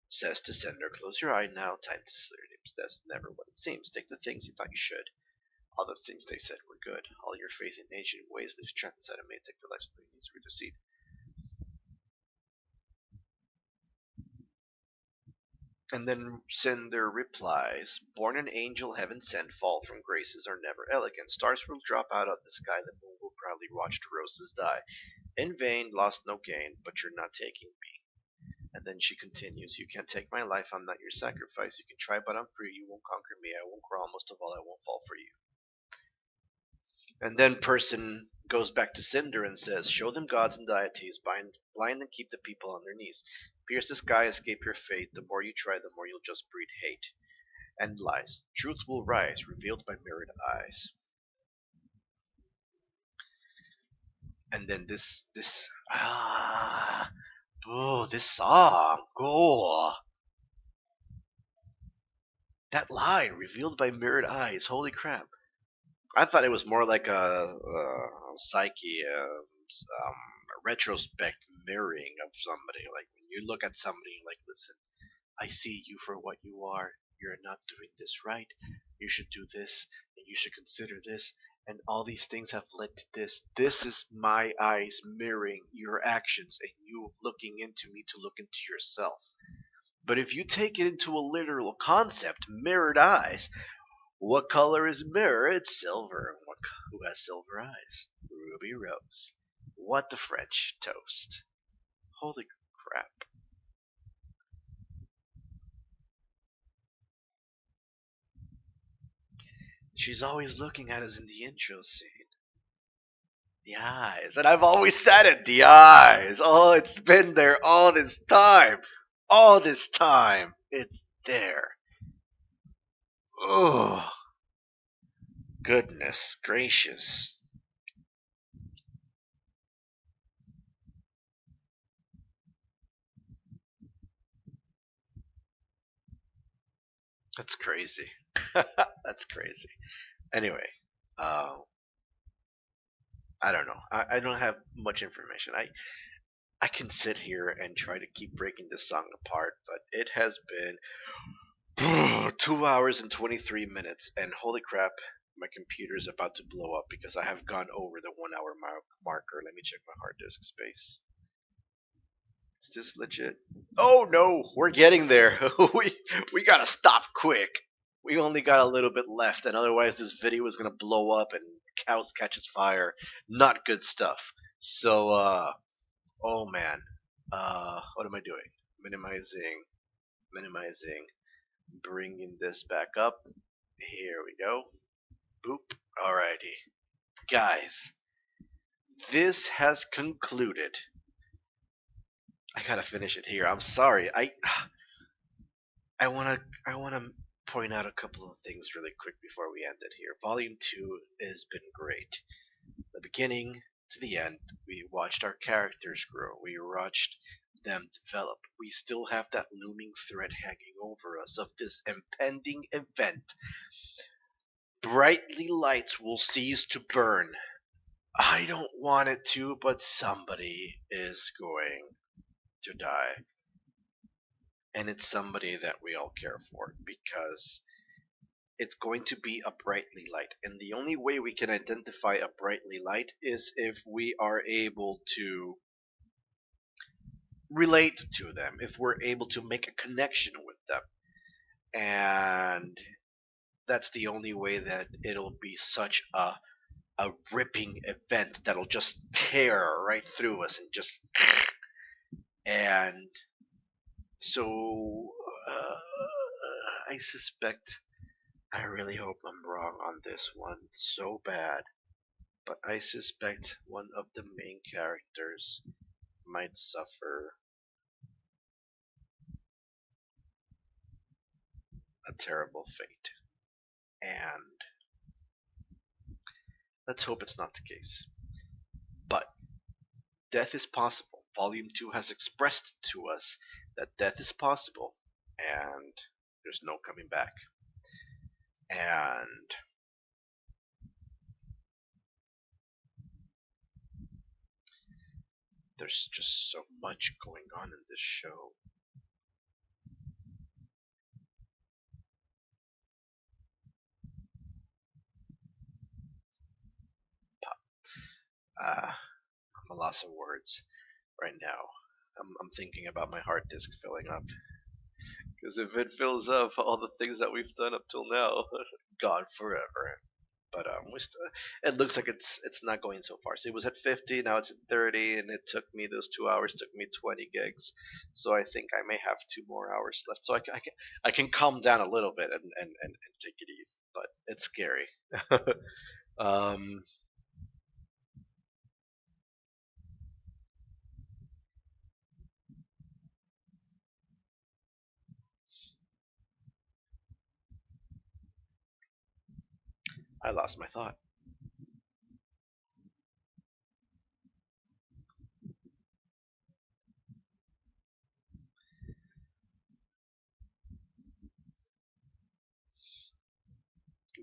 says to Cinder, close your eye now, time to slay your names. That's never what it seems. Take the things you thought you should. All the things they said were good. All your faith in ancient ways lives trapped inside of me. Take the lives that needs root of seed. And then Cinder replies, born an angel, heaven sent, fall from graces are never elegant. Stars will drop out of the sky, the moon will proudly watch the roses die. In vain, lost no gain, but you're not taking me. And then she continues, you can't take my life, I'm not your sacrifice. You can try, but I'm free, you won't conquer me, I won't crawl, most of all, I won't fall for you. And then person goes back to Cinder and says, show them gods and deities, blind and keep the people on their knees. Pierce the sky, escape your fate. The more you try, the more you'll just breed hate. And lies. Truth will rise, revealed by mirrored eyes. And then this song, oh, that line, revealed by mirrored eyes, holy crap. I thought it was more like a psyche, a retrospect mirroring of somebody. Like when you look at somebody, like, listen, I see you for what you are. You're not doing this right. You should do this, and you should consider this, and all these things have led to this. This is my eyes mirroring your actions, and you looking into me to look into yourself. But if you take it into a literal concept, mirrored eyes, what color is a mirror? It's silver. Who has silver eyes? Ruby Rose. What the French toast. Holy crap. She's always looking at us in the intro scene. The eyes. And I've always said it, the eyes. Oh, it's been there all this time. All this time. It's there. Oh, goodness gracious. That's crazy. That's crazy. Anyway, uh, I don't know. I don't have much information. I can sit here and try to keep breaking this song apart, but it has been 2 hours and 23 minutes, and holy crap, My computer is about to blow up because I have gone over the 1 hour marker. Let me check my hard disk space. Is this legit? Oh no, we're getting there. We gotta stop quick. We only got a little bit left, and otherwise this video is gonna blow up and house catches fire. Not good stuff. So, oh man, what am I doing? Minimizing, minimizing, bringing this back up. Here we go. Boop. Alrighty, guys, this has concluded. I gotta finish it here. I'm sorry. I wanna point out a couple of things really quick before we end it here. Volume 2 has been great. The beginning to the end, we watched our characters grow. We watched them develop. We still have that looming thread hanging over us of this impending event. Brightly lights will cease to burn. I don't want it to, but somebody is going to die. And it's somebody that we all care for because it's going to be a brightly light. And the only way we can identify a brightly light is if we are able to relate to them, if we're able to make a connection with them. And that's the only way that it'll be such a ripping event that'll just tear right through us and just and so I suspect, I really hope I'm wrong on this one so bad, but I suspect one of the main characters might suffer a terrible fate. And let's hope it's not the case. But death is possible. Volume 2 has expressed to us that death is possible and there's no coming back. And there's just so much going on in this show. I'm a loss of words right now. I'm thinking about my hard disk filling up. Because if it fills up, all the things that we've done up till now, gone forever. But it looks like it's not going so far. So it was at 50, now it's at 30, and it took me those 2 hours took me 20 gigs. So I think I may have 2 more hours left. So I can calm down a little bit and take it easy. But it's scary. um, I lost my thought.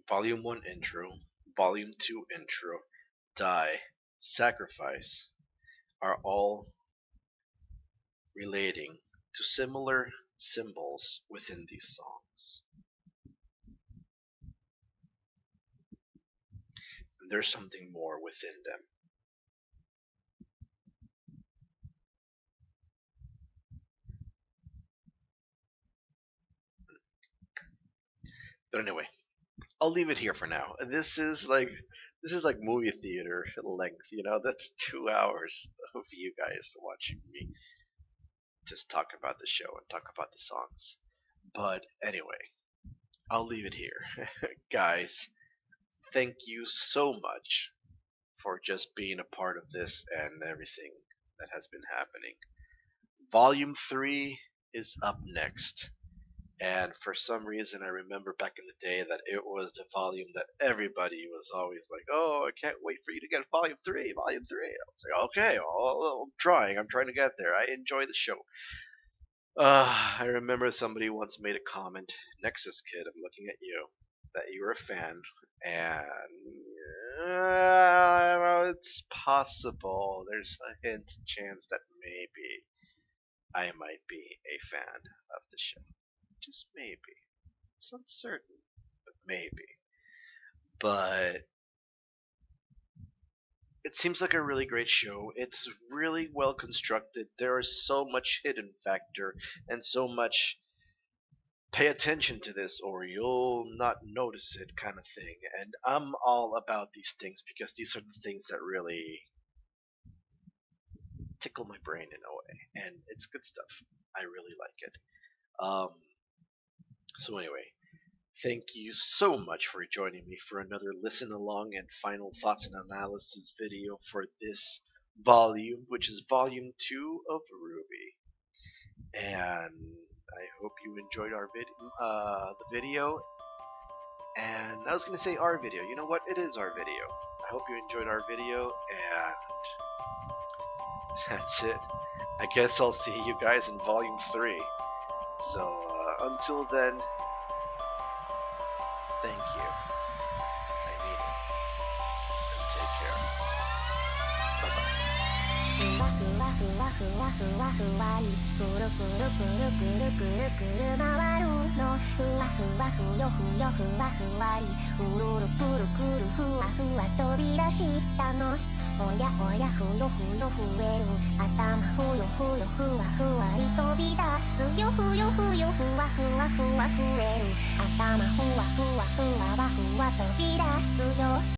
Volume 1 intro, Volume 2 intro, die, sacrifice are all relating to similar symbols within these songs. And there's something more within them. But anyway, I'll leave it here for now. This is like movie theater length, that's 2 hours of you guys watching me just talk about the show and talk about the songs. But anyway, I'll leave it here. Guys, thank you so much for just being a part of this and everything that has been happening. Volume 3 is up next. And for some reason, I remember back in the day that it was the volume that everybody was always like, "Oh, I can't wait for you to get Volume 3, Volume 3." I was like, "Okay, well, I'm trying to get there. I enjoy the show." I remember somebody once made a comment, Nexus Kid, I'm looking at you, that you were a fan, and it's possible. There's a hint, chance that maybe I might be a fan of the show. Just maybe. It's uncertain, but maybe. but it seems like a really great show. It's really well constructed. There is so much hidden factor and so much pay attention to this or you'll not notice it kind of thing. And I'm all about these things because these are the things that really tickle my brain in a way. And it's good stuff. I really like it. Um, so, anyway, thank you so much for joining me for another listen along and final thoughts and analysis video for this volume, which is volume 2 of RWBY. And I hope you enjoyed the video. And I was gonna say our video. You know what? It is our video. I hope you enjoyed our video, and that's it. I guess I'll see you guys in volume 3. So until then, thank you. I mean it. And take care. Bye bye. ふわふわふわふわふわふわりくるくるくるくるくるくる回るのふわふわふよふよふわふわりうるるくるくるふわふわ飛び出したのおやおやふよふよふえる頭ふよふよふわふわり飛び出すよふよふよふわふわふわふえる頭ふわふわふわわふわ飛び出すよ